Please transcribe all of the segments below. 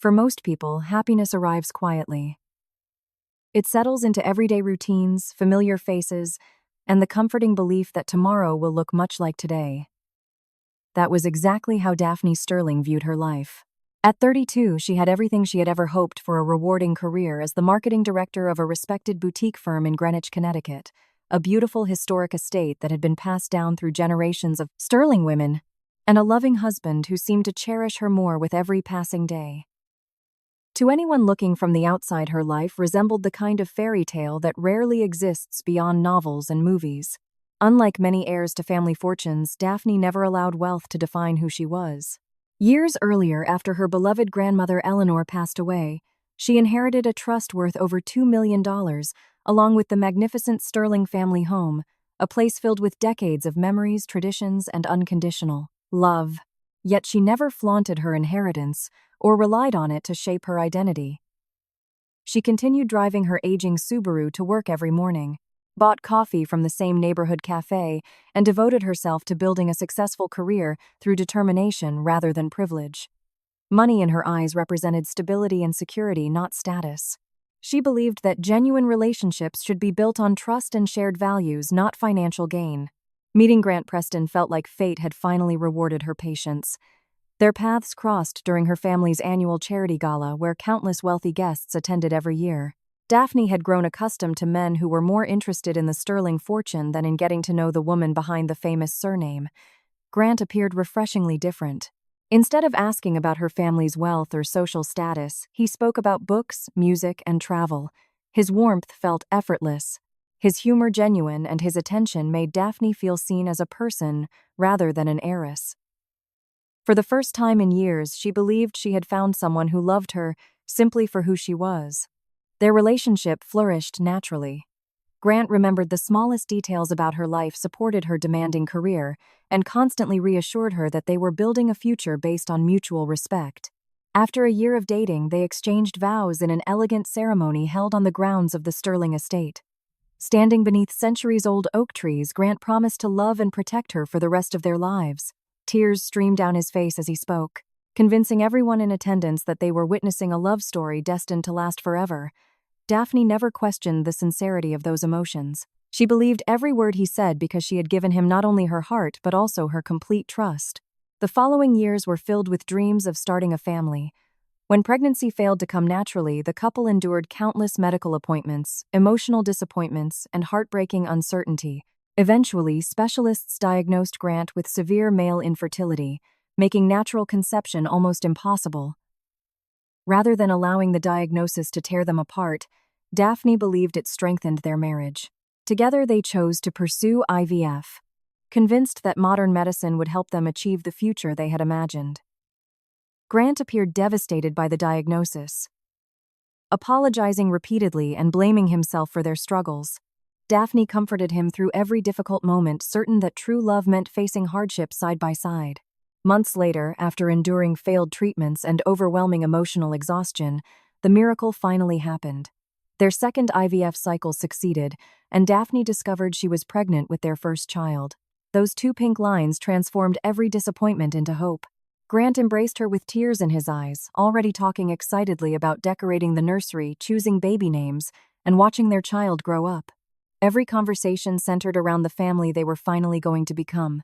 For most people, happiness arrives quietly. It settles into everyday routines, familiar faces, and the comforting belief that tomorrow will look much like today. That was exactly how Daphne Sterling viewed her life. At 32, she had everything she had ever hoped for: a rewarding career as the marketing director of a respected boutique firm in Greenwich, Connecticut, a beautiful historic estate that had been passed down through generations of Sterling women, and a loving husband who seemed to cherish her more with every passing day. To anyone looking from the outside, her life resembled the kind of fairy tale that rarely exists beyond novels and movies. Unlike many heirs to family fortunes, Daphne never allowed wealth to define who she was. Years earlier, after her beloved grandmother Eleanor passed away, she inherited a trust worth over $2 million, along with the magnificent Sterling family home, a place filled with decades of memories, traditions, and unconditional love. Yet she never flaunted her inheritance or relied on it to shape her identity. She continued driving her aging Subaru to work every morning, bought coffee from the same neighborhood cafe, and devoted herself to building a successful career through determination rather than privilege. Money in her eyes represented stability and security, not status. She believed that genuine relationships should be built on trust and shared values, not financial gain. Meeting Grant Preston felt like fate had finally rewarded her patience. Their paths crossed during her family's annual charity gala, where countless wealthy guests attended every year. Daphne had grown accustomed to men who were more interested in the Sterling fortune than in getting to know the woman behind the famous surname. Grant appeared refreshingly different. Instead of asking about her family's wealth or social status, he spoke about books, music, and travel. His warmth felt effortless, his humor genuine, and his attention made Daphne feel seen as a person rather than an heiress. For the first time in years, she believed she had found someone who loved her simply for who she was. Their relationship flourished naturally. Grant remembered the smallest details about her life, supported her demanding career, and constantly reassured her that they were building a future based on mutual respect. After a year of dating, they exchanged vows in an elegant ceremony held on the grounds of the Sterling estate. Standing beneath centuries-old oak trees, Grant promised to love and protect her for the rest of their lives. Tears streamed down his face as he spoke, convincing everyone in attendance that they were witnessing a love story destined to last forever. Daphne never questioned the sincerity of those emotions. She believed every word he said because she had given him not only her heart but also her complete trust. The following years were filled with dreams of starting a family. When pregnancy failed to come naturally, the couple endured countless medical appointments, emotional disappointments, and heartbreaking uncertainty. Eventually, specialists diagnosed Grant with severe male infertility, making natural conception almost impossible. Rather than allowing the diagnosis to tear them apart, Daphne believed it strengthened their marriage. Together, they chose to pursue IVF, convinced that modern medicine would help them achieve the future they had imagined. Grant appeared devastated by the diagnosis, apologizing repeatedly and blaming himself for their struggles. Daphne comforted him through every difficult moment, certain that true love meant facing hardship side by side. Months later, after enduring failed treatments and overwhelming emotional exhaustion, the miracle finally happened. Their second IVF cycle succeeded, and Daphne discovered she was pregnant with their first child. Those two pink lines transformed every disappointment into hope. Grant embraced her with tears in his eyes, already talking excitedly about decorating the nursery, choosing baby names, and watching their child grow up. Every conversation centered around the family they were finally going to become.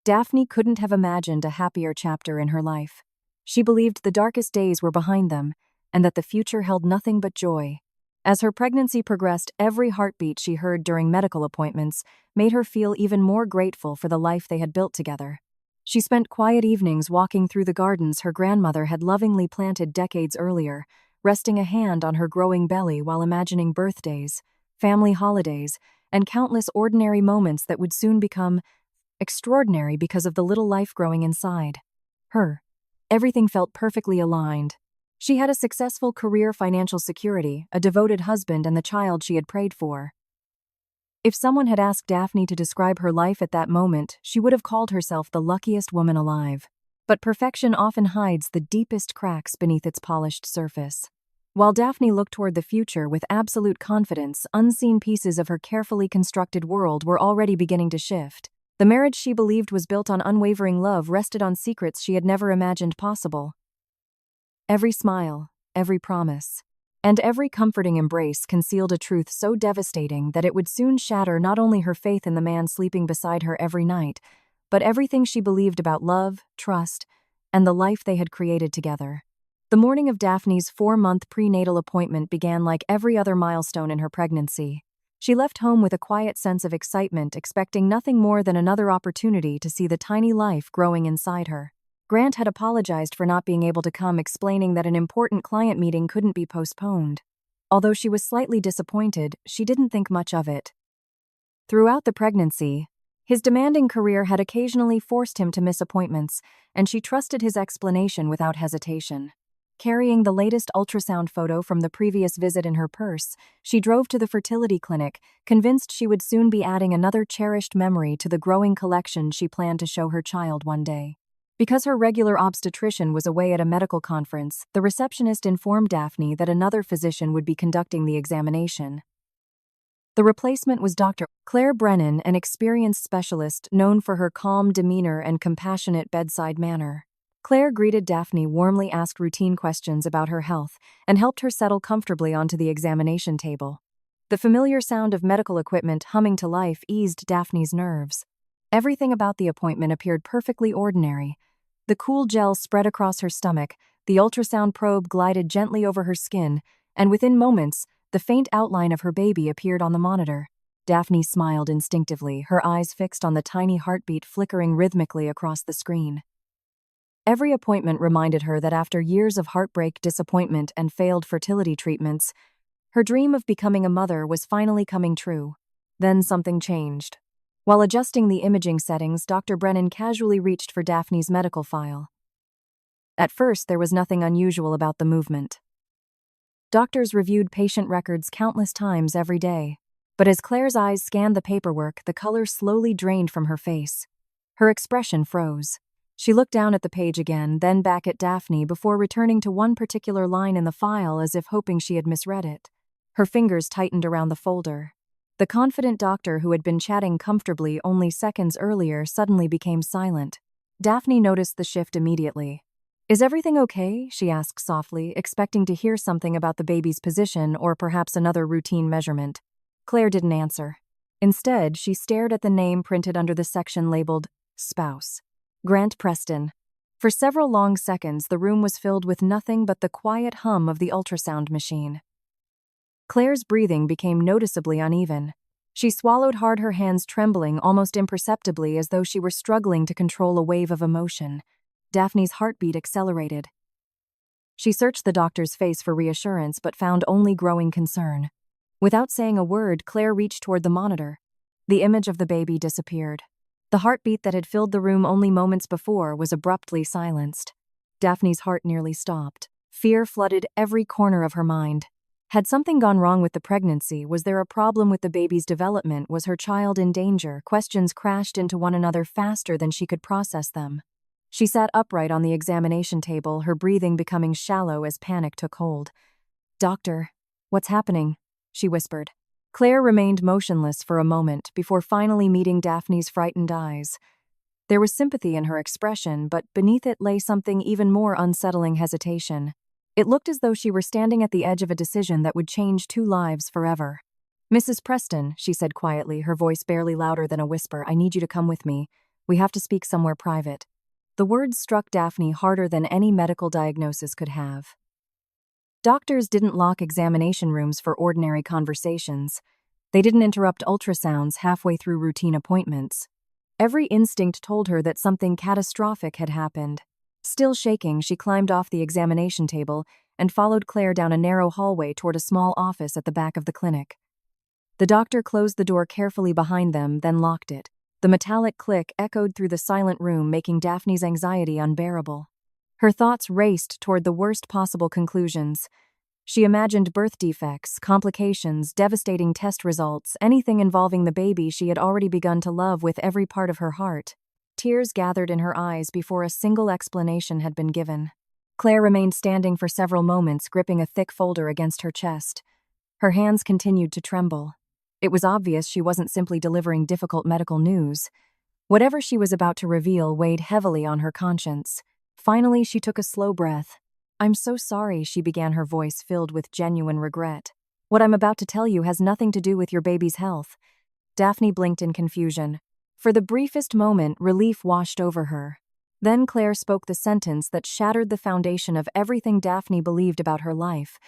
Daphne couldn't have imagined a happier chapter in her life. She believed the darkest days were behind them, and that the future held nothing but joy. As her pregnancy progressed, every heartbeat she heard during medical appointments made her feel even more grateful for the life they had built together. She spent quiet evenings walking through the gardens her grandmother had lovingly planted decades earlier, resting a hand on her growing belly while imagining birthdays, family holidays, and countless ordinary moments that would soon become extraordinary because of the little life growing inside her. Everything felt perfectly aligned. She had a successful career, financial security, a devoted husband, and the child she had prayed for. If someone had asked Daphne to describe her life at that moment, she would have called herself the luckiest woman alive. But perfection often hides the deepest cracks beneath its polished surface. While Daphne looked toward the future with absolute confidence, unseen pieces of her carefully constructed world were already beginning to shift. The marriage she believed was built on unwavering love rested on secrets she had never imagined possible. Every smile, every promise, and every comforting embrace concealed a truth so devastating that it would soon shatter not only her faith in the man sleeping beside her every night, but everything she believed about love, trust, and the life they had created together. The morning of Daphne's 4-month prenatal appointment began like every other milestone in her pregnancy. She left home with a quiet sense of excitement, expecting nothing more than another opportunity to see the tiny life growing inside her. Grant had apologized for not being able to come, explaining that an important client meeting couldn't be postponed. Although she was slightly disappointed, she didn't think much of it. Throughout the pregnancy, his demanding career had occasionally forced him to miss appointments, and she trusted his explanation without hesitation. Carrying the latest ultrasound photo from the previous visit in her purse, she drove to the fertility clinic, convinced she would soon be adding another cherished memory to the growing collection she planned to show her child one day. Because her regular obstetrician was away at a medical conference, the receptionist informed Daphne that another physician would be conducting the examination. The replacement was Dr. Claire Brennan, an experienced specialist known for her calm demeanor and compassionate bedside manner. Claire greeted Daphne warmly, asked routine questions about her health, and helped her settle comfortably onto the examination table. The familiar sound of medical equipment humming to life eased Daphne's nerves. Everything about the appointment appeared perfectly ordinary. The cool gel spread across her stomach, the ultrasound probe glided gently over her skin, and within moments, the faint outline of her baby appeared on the monitor. Daphne smiled instinctively, her eyes fixed on the tiny heartbeat flickering rhythmically across the screen. Every appointment reminded her that after years of heartbreak, disappointment, and failed fertility treatments, her dream of becoming a mother was finally coming true. Then something changed. While adjusting the imaging settings, Dr. Brennan casually reached for Daphne's medical file. At first, there was nothing unusual about the movement. Doctors reviewed patient records countless times every day, but as Claire's eyes scanned the paperwork, the color slowly drained from her face. Her expression froze. She looked down at the page again, then back at Daphne before returning to one particular line in the file as if hoping she had misread it. Her fingers tightened around the folder. The confident doctor who had been chatting comfortably only seconds earlier suddenly became silent. Daphne noticed the shift immediately. "Is everything okay?" she asked softly, expecting to hear something about the baby's position or perhaps another routine measurement. Claire didn't answer. Instead, she stared at the name printed under the section labeled Spouse. Grant Preston. For several long seconds, the room was filled with nothing but the quiet hum of the ultrasound machine. Claire's breathing became noticeably uneven. She swallowed hard, her hands trembling almost imperceptibly as though she were struggling to control a wave of emotion. Daphne's heartbeat accelerated. She searched the doctor's face for reassurance but found only growing concern. Without saying a word, Claire reached toward the monitor. The image of the baby disappeared. The heartbeat that had filled the room only moments before was abruptly silenced. Daphne's heart nearly stopped. Fear flooded every corner of her mind. Had something gone wrong with the pregnancy? Was there a problem with the baby's development? Was her child in danger? Questions crashed into one another faster than she could process them. She sat upright on the examination table, her breathing becoming shallow as panic took hold. "Doctor, what's happening?" she whispered. Claire remained motionless for a moment before finally meeting Daphne's frightened eyes. There was sympathy in her expression, but beneath it lay something even more unsettling: hesitation. It looked as though she were standing at the edge of a decision that would change 2 lives forever. "Mrs. Preston," she said quietly, her voice barely louder than a whisper, "I need you to come with me. We have to speak somewhere private." The words struck Daphne harder than any medical diagnosis could have. Doctors didn't lock examination rooms for ordinary conversations. They didn't interrupt ultrasounds halfway through routine appointments. Every instinct told her that something catastrophic had happened. Still shaking, she climbed off the examination table and followed Claire down a narrow hallway toward a small office at the back of the clinic. The doctor closed the door carefully behind them, then locked it. The metallic click echoed through the silent room, making Daphne's anxiety unbearable. Her thoughts raced toward the worst possible conclusions. She imagined birth defects, complications, devastating test results, anything involving the baby she had already begun to love with every part of her heart. Tears gathered in her eyes before a single explanation had been given. Claire remained standing for several moments, gripping a thick folder against her chest. Her hands continued to tremble. It was obvious she wasn't simply delivering difficult medical news. Whatever she was about to reveal weighed heavily on her conscience. Finally, she took a slow breath. I'm so sorry, she began, her voice filled with genuine regret. What I'm about to tell you has nothing to do with your baby's health. Daphne blinked in confusion. For the briefest moment, relief washed over her. Then Claire spoke the sentence that shattered the foundation of everything Daphne believed about her life.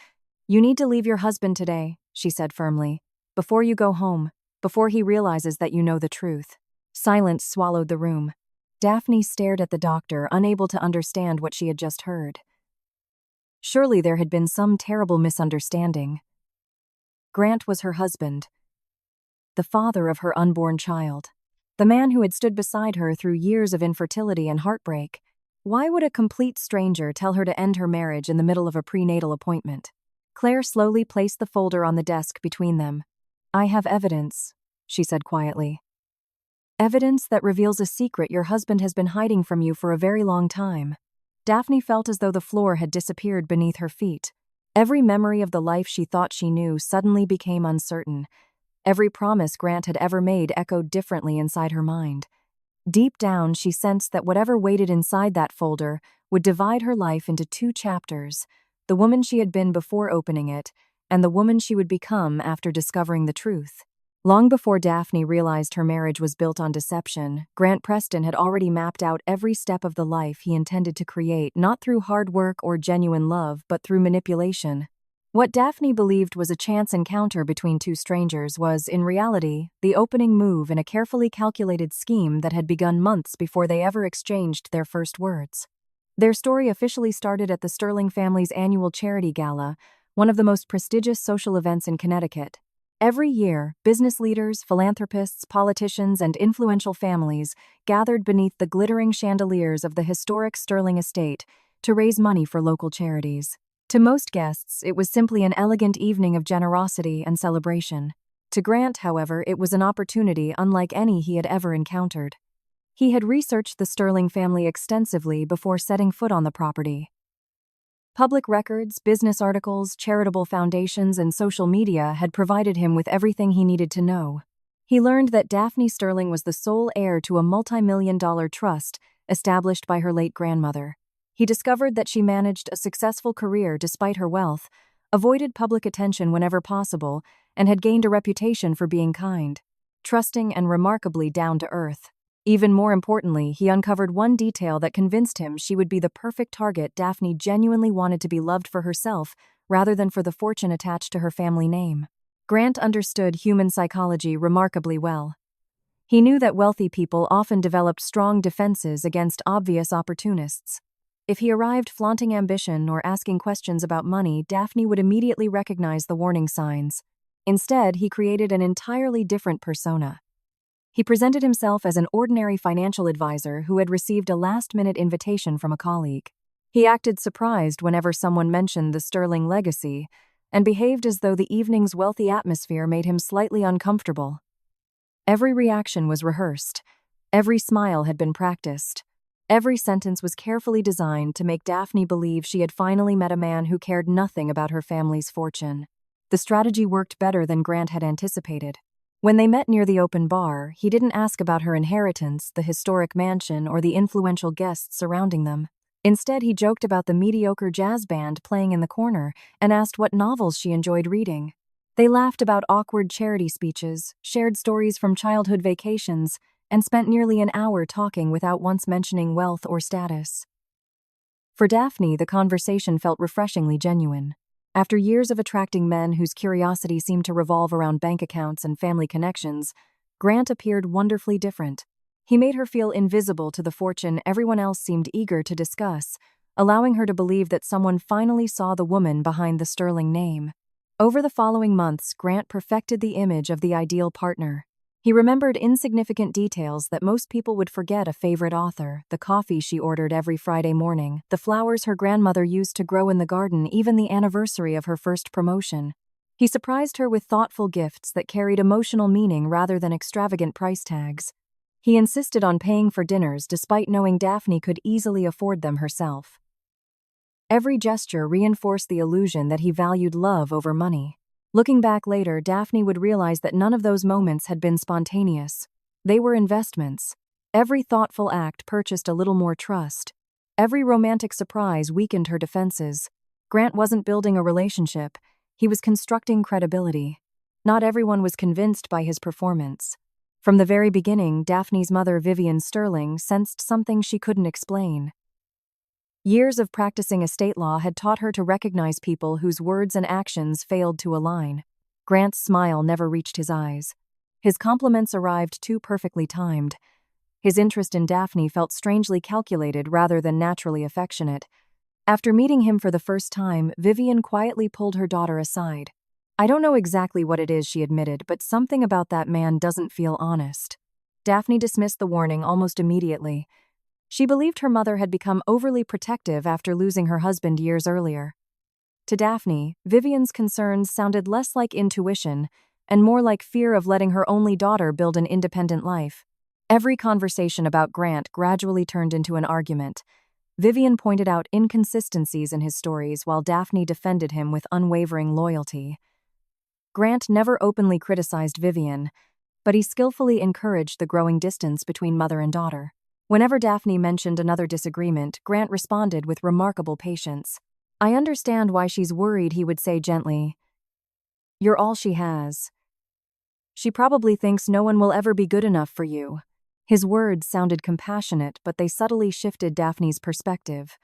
You need to leave your husband today, she said firmly. Before you go home, before he realizes that you know the truth. Silence swallowed the room. Daphne stared at the doctor, unable to understand what she had just heard. Surely there had been some terrible misunderstanding. Grant was her husband, the father of her unborn child, the man who had stood beside her through years of infertility and heartbreak. Why would a complete stranger tell her to end her marriage in the middle of a prenatal appointment? Claire slowly placed the folder on the desk between them. I have evidence, she said quietly. Evidence that reveals a secret your husband has been hiding from you for a very long time. Daphne felt as though the floor had disappeared beneath her feet. Every memory of the life she thought she knew suddenly became uncertain. Every promise Grant had ever made echoed differently inside her mind. Deep down, she sensed that whatever waited inside that folder would divide her life into two chapters: the woman she had been before opening it, and the woman she would become after discovering the truth. Long before Daphne realized her marriage was built on deception, Grant Preston had already mapped out every step of the life he intended to create, not through hard work or genuine love, but through manipulation. What Daphne believed was a chance encounter between two strangers was, in reality, the opening move in a carefully calculated scheme that had begun months before they ever exchanged their first words. Their story officially started at the Sterling family's annual charity gala, one of the most prestigious social events in Connecticut. Every year, business leaders, philanthropists, politicians, and influential families gathered beneath the glittering chandeliers of the historic Sterling estate to raise money for local charities. To most guests, it was simply an elegant evening of generosity and celebration. To Grant, however, it was an opportunity unlike any he had ever encountered. He had researched the Sterling family extensively before setting foot on the property. Public records, business articles, charitable foundations, and social media had provided him with everything he needed to know. He learned that Daphne Sterling was the sole heir to a multi-million-dollar trust established by her late grandmother. He discovered that she managed a successful career despite her wealth, avoided public attention whenever possible, and had gained a reputation for being kind, trusting, and remarkably down-to-earth. Even more importantly, he uncovered one detail that convinced him she would be the perfect target. Daphne genuinely wanted to be loved for herself rather than for the fortune attached to her family name. Grant understood human psychology remarkably well. He knew that wealthy people often developed strong defenses against obvious opportunists. If he arrived flaunting ambition or asking questions about money, Daphne would immediately recognize the warning signs. Instead, he created an entirely different persona. He presented himself as an ordinary financial advisor who had received a last-minute invitation from a colleague. He acted surprised whenever someone mentioned the Sterling legacy, and behaved as though the evening's wealthy atmosphere made him slightly uncomfortable. Every reaction was rehearsed. Every smile had been practiced. Every sentence was carefully designed to make Daphne believe she had finally met a man who cared nothing about her family's fortune. The strategy worked better than Grant had anticipated. When they met near the open bar, he didn't ask about her inheritance, the historic mansion, or the influential guests surrounding them. Instead, he joked about the mediocre jazz band playing in the corner and asked what novels she enjoyed reading. They laughed about awkward charity speeches, shared stories from childhood vacations, and spent nearly an hour talking without once mentioning wealth or status. For Daphne, the conversation felt refreshingly genuine. After years of attracting men whose curiosity seemed to revolve around bank accounts and family connections, Grant appeared wonderfully different. He made her feel invisible to the fortune everyone else seemed eager to discuss, allowing her to believe that someone finally saw the woman behind the Sterling name. Over the following months, Grant perfected the image of the ideal partner. He remembered insignificant details that most people would forget: a favorite author, the coffee she ordered every Friday morning, the flowers her grandmother used to grow in the garden, even the anniversary of her first promotion. He surprised her with thoughtful gifts that carried emotional meaning rather than extravagant price tags. He insisted on paying for dinners despite knowing Daphne could easily afford them herself. Every gesture reinforced the illusion that he valued love over money. Looking back later, Daphne would realize that none of those moments had been spontaneous. They were investments. Every thoughtful act purchased a little more trust. Every romantic surprise weakened her defenses. Grant wasn't building a relationship, he was constructing credibility. Not everyone was convinced by his performance. From the very beginning, Daphne's mother, Vivian Sterling, sensed something she couldn't explain. Years of practicing estate law had taught her to recognize people whose words and actions failed to align. Grant's smile never reached his eyes. His compliments arrived too perfectly timed. His interest in Daphne felt strangely calculated rather than naturally affectionate. After meeting him for the first time, Vivian quietly pulled her daughter aside. "I don't know exactly what it is," she admitted, "but something about that man doesn't feel honest." Daphne dismissed the warning almost immediately. She believed her mother had become overly protective after losing her husband years earlier. To Daphne, Vivian's concerns sounded less like intuition and more like fear of letting her only daughter build an independent life. Every conversation about Grant gradually turned into an argument. Vivian pointed out inconsistencies in his stories while Daphne defended him with unwavering loyalty. Grant never openly criticized Vivian, but he skillfully encouraged the growing distance between mother and daughter. Whenever Daphne mentioned another disagreement, Grant responded with remarkable patience. "I understand why she's worried," he would say gently. "You're all she has. She probably thinks no one will ever be good enough for you." His words sounded compassionate, but they subtly shifted Daphne's perspective.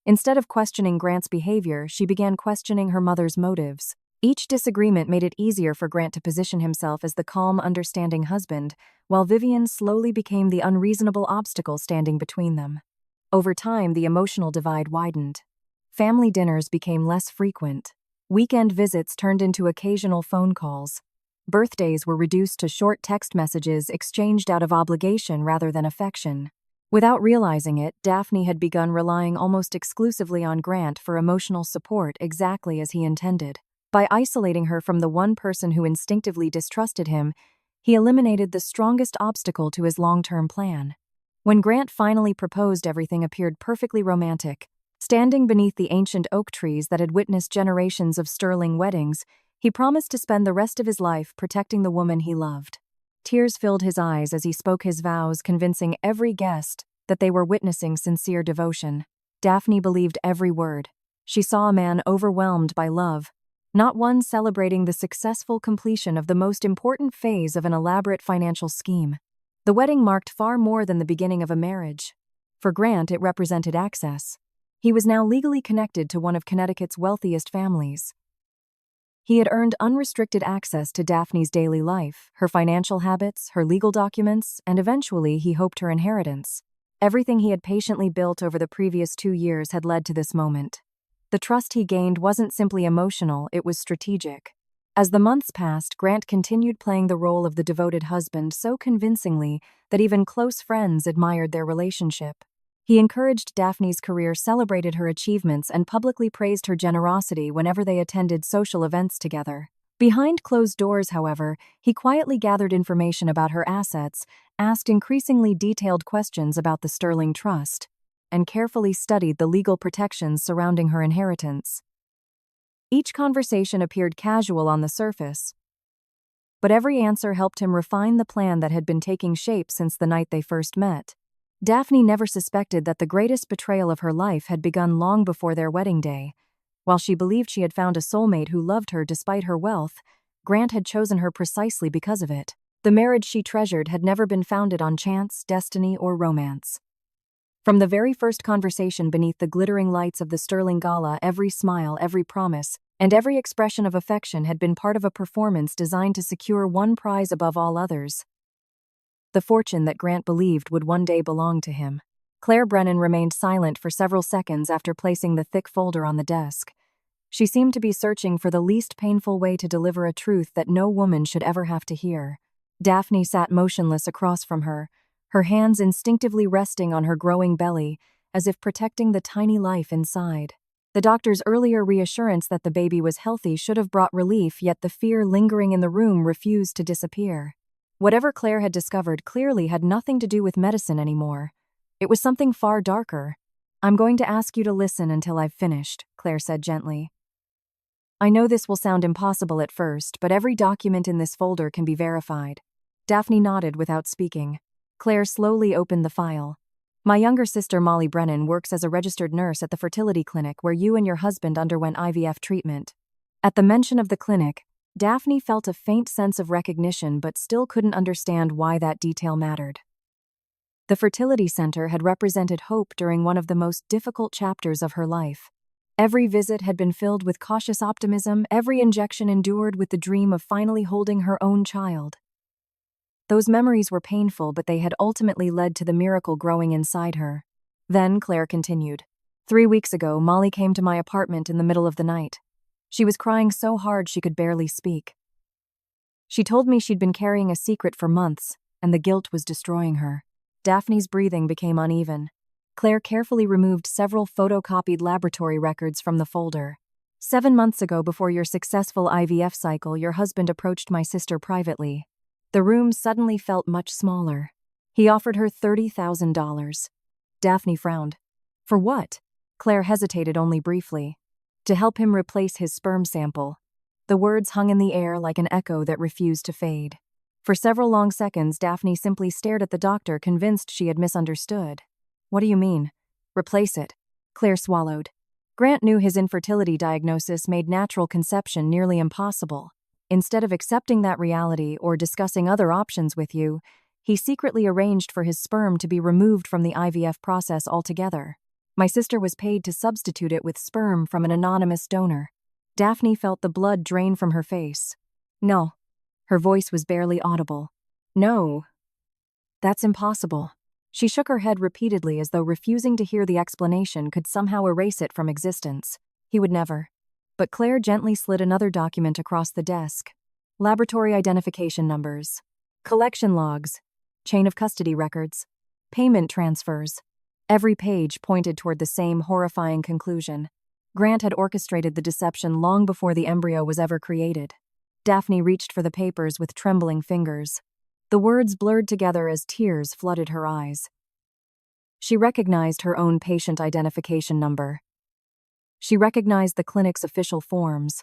Instead of questioning Grant's behavior, she began questioning her mother's motives. Each disagreement made it easier for Grant to position himself as the calm, understanding husband, while Vivian slowly became the unreasonable obstacle standing between them. Over time, the emotional divide widened. Family dinners became less frequent. Weekend visits turned into occasional phone calls. Birthdays were reduced to short text messages exchanged out of obligation rather than affection. Without realizing it, Daphne had begun relying almost exclusively on Grant for emotional support, exactly as he intended. By isolating her from the one person who instinctively distrusted him, he eliminated the strongest obstacle to his long-term plan. When Grant finally proposed, everything appeared perfectly romantic. Standing beneath the ancient oak trees that had witnessed generations of sterling weddings, he promised to spend the rest of his life protecting the woman he loved. Tears filled his eyes as he spoke his vows, convincing every guest that they were witnessing sincere devotion. Daphne believed every word. She saw a man overwhelmed by love, not one celebrating the successful completion of the most important phase of an elaborate financial scheme. The wedding marked far more than the beginning of a marriage. For Grant, it represented access. He was now legally connected to one of Connecticut's wealthiest families. He had earned unrestricted access to Daphne's daily life, her financial habits, her legal documents, and eventually he hoped her inheritance. Everything he had patiently built over the previous 2 years had led to this moment. The trust he gained wasn't simply emotional, it was strategic. As the months passed, Grant continued playing the role of the devoted husband so convincingly that even close friends admired their relationship. He encouraged Daphne's career, celebrated her achievements, and publicly praised her generosity whenever they attended social events together. Behind closed doors, however, he quietly gathered information about her assets, asked increasingly detailed questions about the Sterling Trust, and carefully studied the legal protections surrounding her inheritance. Each conversation appeared casual on the surface, but every answer helped him refine the plan that had been taking shape since the night they first met. Daphne never suspected that the greatest betrayal of her life had begun long before their wedding day. While she believed she had found a soulmate who loved her despite her wealth, Grant had chosen her precisely because of it. The marriage she treasured had never been founded on chance, destiny, or romance. From the very first conversation beneath the glittering lights of the Sterling Gala, every smile, every promise, and every expression of affection had been part of a performance designed to secure one prize above all others: the fortune that Grant believed would one day belong to him. Claire Brennan remained silent for several seconds after placing the thick folder on the desk. She seemed to be searching for the least painful way to deliver a truth that no woman should ever have to hear. Daphne sat motionless across from her, her hands instinctively resting on her growing belly, as if protecting the tiny life inside. The doctor's earlier reassurance that the baby was healthy should have brought relief, yet the fear lingering in the room refused to disappear. Whatever Claire had discovered clearly had nothing to do with medicine anymore. It was something far darker. "I'm going to ask you to listen until I've finished," Claire said gently. "I know this will sound impossible at first, but every document in this folder can be verified." Daphne nodded without speaking. Claire slowly opened the file. My younger sister Molly Brennan works as a registered nurse at the fertility clinic where you and your husband underwent IVF treatment. At the mention of the clinic, Daphne felt a faint sense of recognition but still couldn't understand why that detail mattered. The fertility center had represented hope during one of the most difficult chapters of her life. Every visit had been filled with cautious optimism, every injection endured with the dream of finally holding her own child. Those memories were painful, but they had ultimately led to the miracle growing inside her. Then Claire continued. 3 weeks ago, Molly came to my apartment in the middle of the night. She was crying so hard she could barely speak. She told me she'd been carrying a secret for months, and the guilt was destroying her. Daphne's breathing became uneven. Claire carefully removed several photocopied laboratory records from the folder. 7 months ago, before your successful IVF cycle, your husband approached my sister privately. The room suddenly felt much smaller. He offered her $30,000. Daphne frowned. For what? Claire hesitated only briefly. To help him replace his sperm sample. The words hung in the air like an echo that refused to fade. For several long seconds, Daphne simply stared at the doctor, convinced she had misunderstood. What do you mean? Replace it. Claire swallowed. Grant knew his infertility diagnosis made natural conception nearly impossible. Instead of accepting that reality or discussing other options with you, he secretly arranged for his sperm to be removed from the IVF process altogether. My sister was paid to substitute it with sperm from an anonymous donor. Daphne felt the blood drain from her face. No. Her voice was barely audible. No. That's impossible. She shook her head repeatedly as though refusing to hear the explanation could somehow erase it from existence. He would never. But Claire gently slid another document across the desk. Laboratory identification numbers. Collection logs. Chain of custody records. Payment transfers. Every page pointed toward the same horrifying conclusion. Grant had orchestrated the deception long before the embryo was ever created. Daphne reached for the papers with trembling fingers. The words blurred together as tears flooded her eyes. She recognized her own patient identification number. She recognized the clinic's official forms.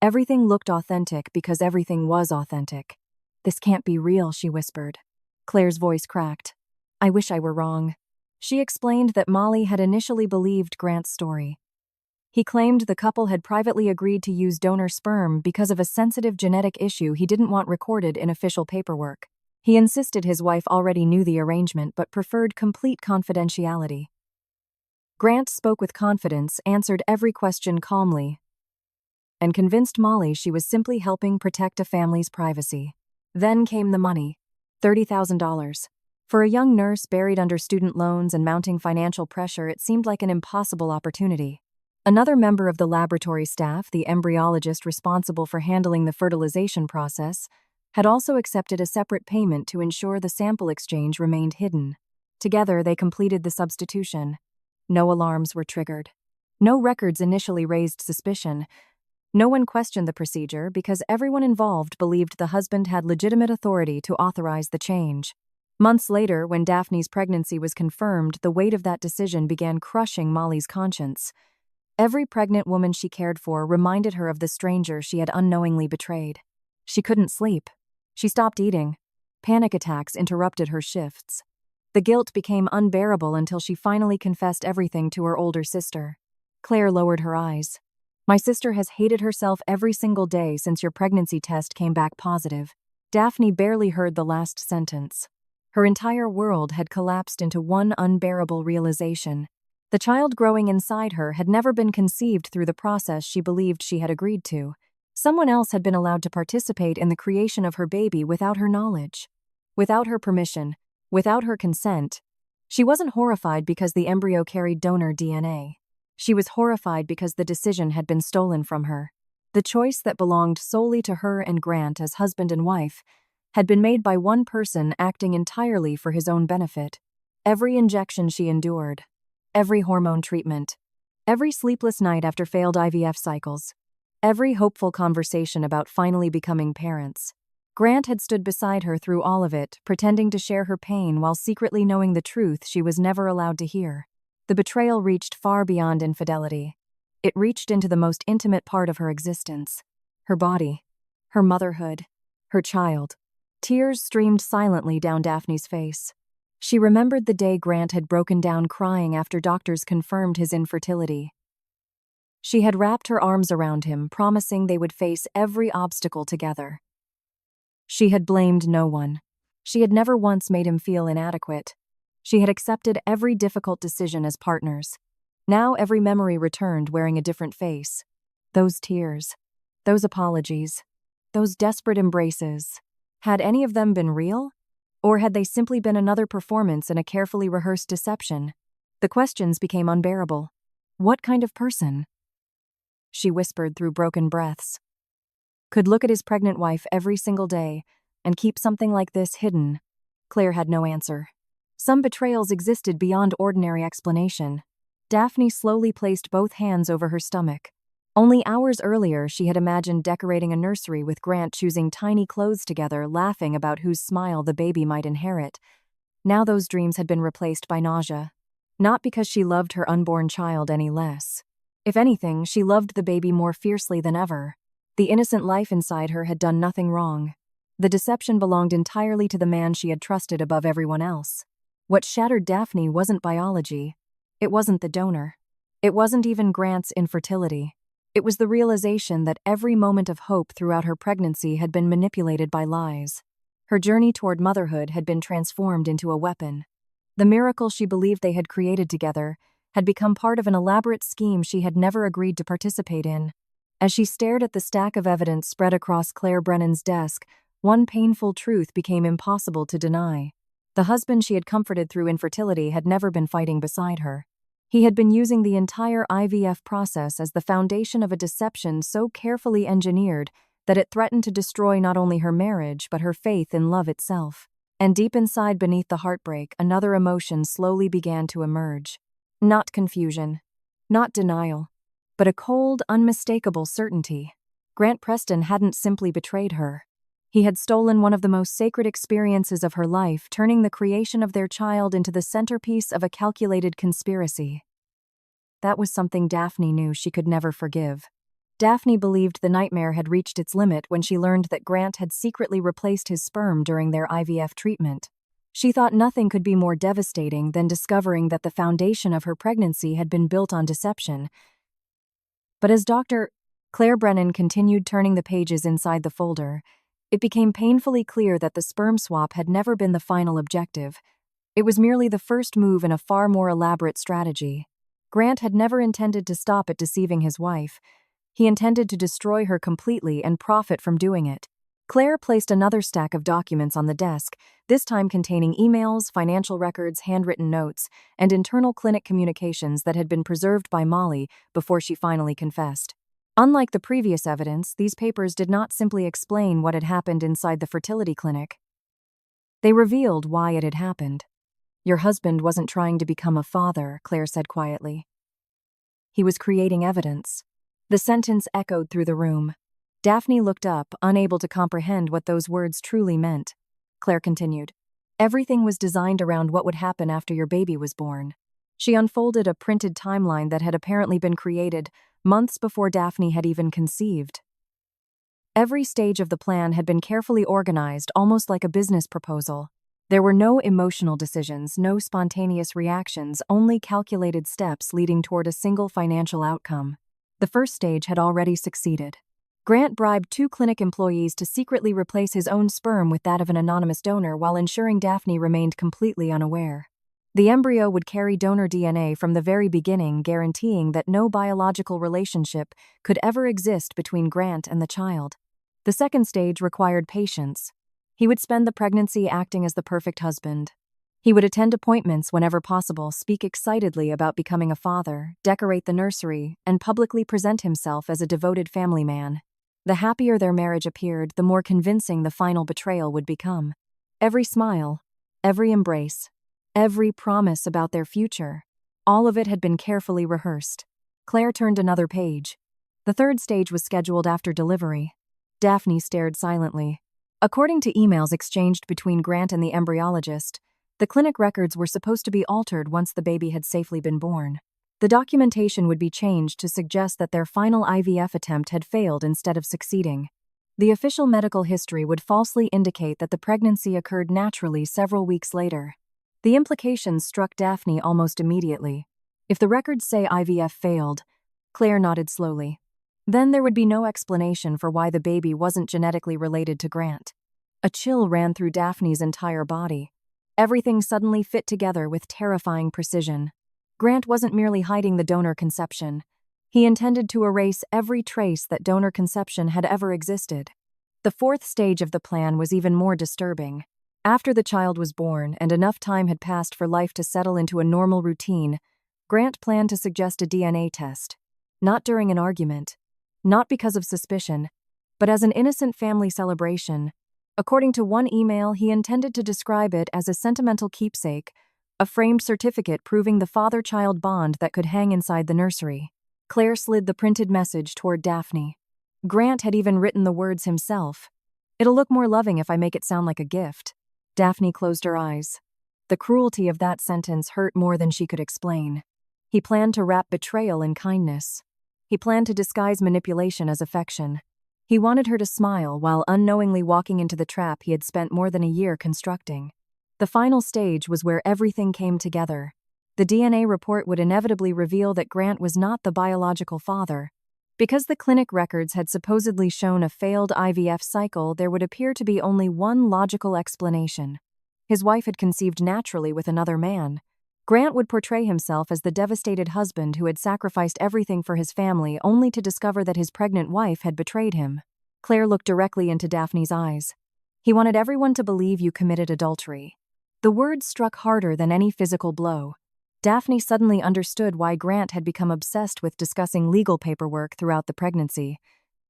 Everything looked authentic because everything was authentic. This can't be real, she whispered. Claire's voice cracked. I wish I were wrong. She explained that Molly had initially believed Grant's story. He claimed the couple had privately agreed to use donor sperm because of a sensitive genetic issue he didn't want recorded in official paperwork. He insisted his wife already knew the arrangement but preferred complete confidentiality. Grant spoke with confidence, answered every question calmly, and convinced Molly she was simply helping protect a family's privacy. Then came the money. $30,000. For a young nurse buried under student loans and mounting financial pressure, it seemed like an impossible opportunity. Another member of the laboratory staff, the embryologist responsible for handling the fertilization process, had also accepted a separate payment to ensure the sample exchange remained hidden. Together, they completed the substitution. No alarms were triggered. No records initially raised suspicion. No one questioned the procedure because everyone involved believed the husband had legitimate authority to authorize the change. Months later, when Daphne's pregnancy was confirmed, the weight of that decision began crushing Molly's conscience. Every pregnant woman she cared for reminded her of the stranger she had unknowingly betrayed. She couldn't sleep. She stopped eating. Panic attacks interrupted her shifts. The guilt became unbearable until she finally confessed everything to her older sister. Claire lowered her eyes. My sister has hated herself every single day since your pregnancy test came back positive. Daphne barely heard the last sentence. Her entire world had collapsed into one unbearable realization. The child growing inside her had never been conceived through the process she believed she had agreed to. Someone else had been allowed to participate in the creation of her baby without her knowledge. Without her permission, without her consent. She wasn't horrified because the embryo carried donor DNA. She was horrified because the decision had been stolen from her. The choice that belonged solely to her and Grant as husband and wife had been made by one person acting entirely for his own benefit. Every injection she endured, every hormone treatment, every sleepless night after failed IVF cycles, every hopeful conversation about finally becoming parents. Grant had stood beside her through all of it, pretending to share her pain while secretly knowing the truth she was never allowed to hear. The betrayal reached far beyond infidelity. It reached into the most intimate part of her existence. Her body, her motherhood, her child. Tears streamed silently down Daphne's face. She remembered the day Grant had broken down crying after doctors confirmed his infertility. She had wrapped her arms around him, promising they would face every obstacle together. She had blamed no one. She had never once made him feel inadequate. She had accepted every difficult decision as partners. Now every memory returned wearing a different face. Those tears, those apologies, those desperate embraces. Had any of them been real? Or had they simply been another performance in a carefully rehearsed deception? The questions became unbearable. What kind of person? She whispered through broken breaths. Could look at his pregnant wife every single day and keep something like this hidden? Claire had no answer. Some betrayals existed beyond ordinary explanation. Daphne slowly placed both hands over her stomach. Only hours earlier, she had imagined decorating a nursery with Grant choosing tiny clothes together, laughing about whose smile the baby might inherit. Now those dreams had been replaced by nausea. Not because she loved her unborn child any less. If anything, she loved the baby more fiercely than ever. The innocent life inside her had done nothing wrong. The deception belonged entirely to the man she had trusted above everyone else. What shattered Daphne wasn't biology. It wasn't the donor. It wasn't even Grant's infertility. It was the realization that every moment of hope throughout her pregnancy had been manipulated by lies. Her journey toward motherhood had been transformed into a weapon. The miracle she believed they had created together had become part of an elaborate scheme she had never agreed to participate in. As she stared at the stack of evidence spread across Claire Brennan's desk, one painful truth became impossible to deny. The husband she had comforted through infertility had never been fighting beside her. He had been using the entire IVF process as the foundation of a deception so carefully engineered that it threatened to destroy not only her marriage but her faith in love itself. And deep inside, beneath the heartbreak, another emotion slowly began to emerge. Not confusion, not denial, but a cold, unmistakable certainty. Grant Preston hadn't simply betrayed her. He had stolen one of the most sacred experiences of her life, turning the creation of their child into the centerpiece of a calculated conspiracy. That was something Daphne knew she could never forgive. Daphne believed the nightmare had reached its limit when she learned that Grant had secretly replaced his sperm during their IVF treatment. She thought nothing could be more devastating than discovering that the foundation of her pregnancy had been built on deception. But as Dr. Claire Brennan continued turning the pages inside the folder, it became painfully clear that the sperm swap had never been the final objective. It was merely the first move in a far more elaborate strategy. Grant had never intended to stop at deceiving his wife. He intended to destroy her completely and profit from doing it. Claire placed another stack of documents on the desk, this time containing emails, financial records, handwritten notes, and internal clinic communications that had been preserved by Molly before she finally confessed. Unlike the previous evidence, these papers did not simply explain what had happened inside the fertility clinic. They revealed why it had happened. Your husband wasn't trying to become a father, Claire said quietly. He was creating evidence. The sentence echoed through the room. Daphne looked up, unable to comprehend what those words truly meant. Claire continued. Everything was designed around what would happen after your baby was born. She unfolded a printed timeline that had apparently been created months before Daphne had even conceived. Every stage of the plan had been carefully organized, almost like a business proposal. There were no emotional decisions, no spontaneous reactions, only calculated steps leading toward a single financial outcome. The first stage had already succeeded. Grant bribed 2 clinic employees to secretly replace his own sperm with that of an anonymous donor while ensuring Daphne remained completely unaware. The embryo would carry donor DNA from the very beginning, guaranteeing that no biological relationship could ever exist between Grant and the child. The second stage required patience. He would spend the pregnancy acting as the perfect husband. He would attend appointments whenever possible, speak excitedly about becoming a father, decorate the nursery, and publicly present himself as a devoted family man. The happier their marriage appeared, the more convincing the final betrayal would become. Every smile, every embrace, every promise about their future, all of it had been carefully rehearsed. Claire turned another page. The third stage was scheduled after delivery. Daphne stared silently. According to emails exchanged between Grant and the embryologist, the clinic records were supposed to be altered once the baby had safely been born. The documentation would be changed to suggest that their final IVF attempt had failed instead of succeeding. The official medical history would falsely indicate that the pregnancy occurred naturally several weeks later. The implications struck Daphne almost immediately. If the records say IVF failed, Claire nodded slowly. Then there would be no explanation for why the baby wasn't genetically related to Grant. A chill ran through Daphne's entire body. Everything suddenly fit together with terrifying precision. Grant wasn't merely hiding the donor conception. He intended to erase every trace that donor conception had ever existed. The fourth stage of the plan was even more disturbing. After the child was born and enough time had passed for life to settle into a normal routine, Grant planned to suggest a DNA test. Not during an argument, not because of suspicion, but as an innocent family celebration. According to one email, he intended to describe it as a sentimental keepsake, a framed certificate proving the father-child bond that could hang inside the nursery. Claire slid the printed message toward Daphne. Grant had even written the words himself. "It'll look more loving if I make it sound like a gift." Daphne closed her eyes. The cruelty of that sentence hurt more than she could explain. He planned to wrap betrayal in kindness. He planned to disguise manipulation as affection. He wanted her to smile while unknowingly walking into the trap he had spent more than a year constructing. The final stage was where everything came together. The DNA report would inevitably reveal that Grant was not the biological father. Because the clinic records had supposedly shown a failed IVF cycle, there would appear to be only one logical explanation. His wife had conceived naturally with another man. Grant would portray himself as the devastated husband who had sacrificed everything for his family only to discover that his pregnant wife had betrayed him. Claire looked directly into Daphne's eyes. "He wanted everyone to believe you committed adultery." The words struck harder than any physical blow. Daphne suddenly understood why Grant had become obsessed with discussing legal paperwork throughout the pregnancy.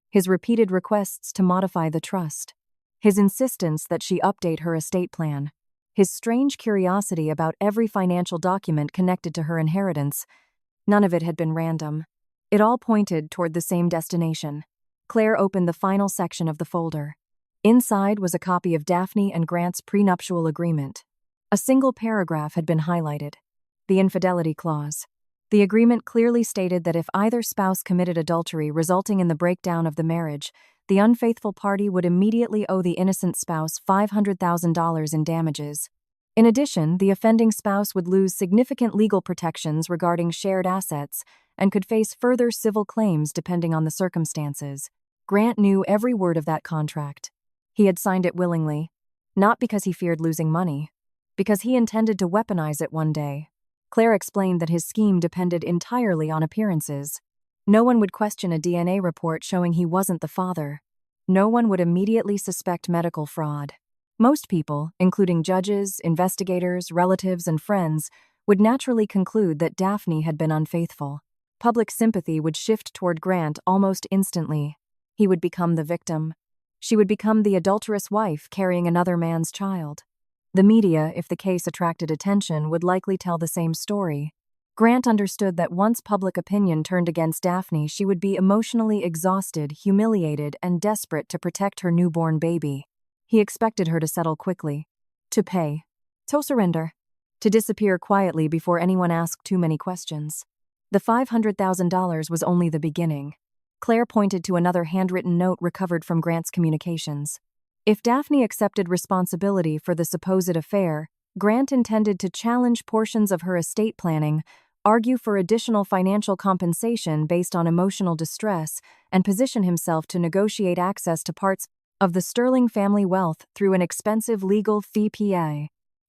His repeated requests to modify the trust. His insistence that she update her estate plan. His strange curiosity about every financial document connected to her inheritance. None of it had been random. It all pointed toward the same destination. Claire opened the final section of the folder. Inside was a copy of Daphne and Grant's prenuptial agreement. A single paragraph had been highlighted. The infidelity clause. The agreement clearly stated that if either spouse committed adultery resulting in the breakdown of the marriage, the unfaithful party would immediately owe the innocent spouse $500,000 in damages. In addition, the offending spouse would lose significant legal protections regarding shared assets and could face further civil claims depending on the circumstances. Grant knew every word of that contract. He had signed it willingly, not because he feared losing money, because he intended to weaponize it one day. Claire explained that his scheme depended entirely on appearances. No one would question a DNA report showing he wasn't the father. No one would immediately suspect medical fraud. Most people, including judges, investigators, relatives, and friends, would naturally conclude that Daphne had been unfaithful. Public sympathy would shift toward Grant almost instantly. He would become the victim. She would become the adulterous wife carrying another man's child. The media, if the case attracted attention, would likely tell the same story. Grant understood that once public opinion turned against Daphne, she would be emotionally exhausted, humiliated, and desperate to protect her newborn baby. He expected her to settle quickly, to pay, to surrender, to disappear quietly before anyone asked too many questions. The $500,000 was only the beginning. Claire pointed to another handwritten note recovered from Grant's communications. If Daphne accepted responsibility for the supposed affair, Grant intended to challenge portions of her estate planning, argue for additional financial compensation based on emotional distress, and position himself to negotiate access to parts of the Sterling family wealth through an expensive legal fee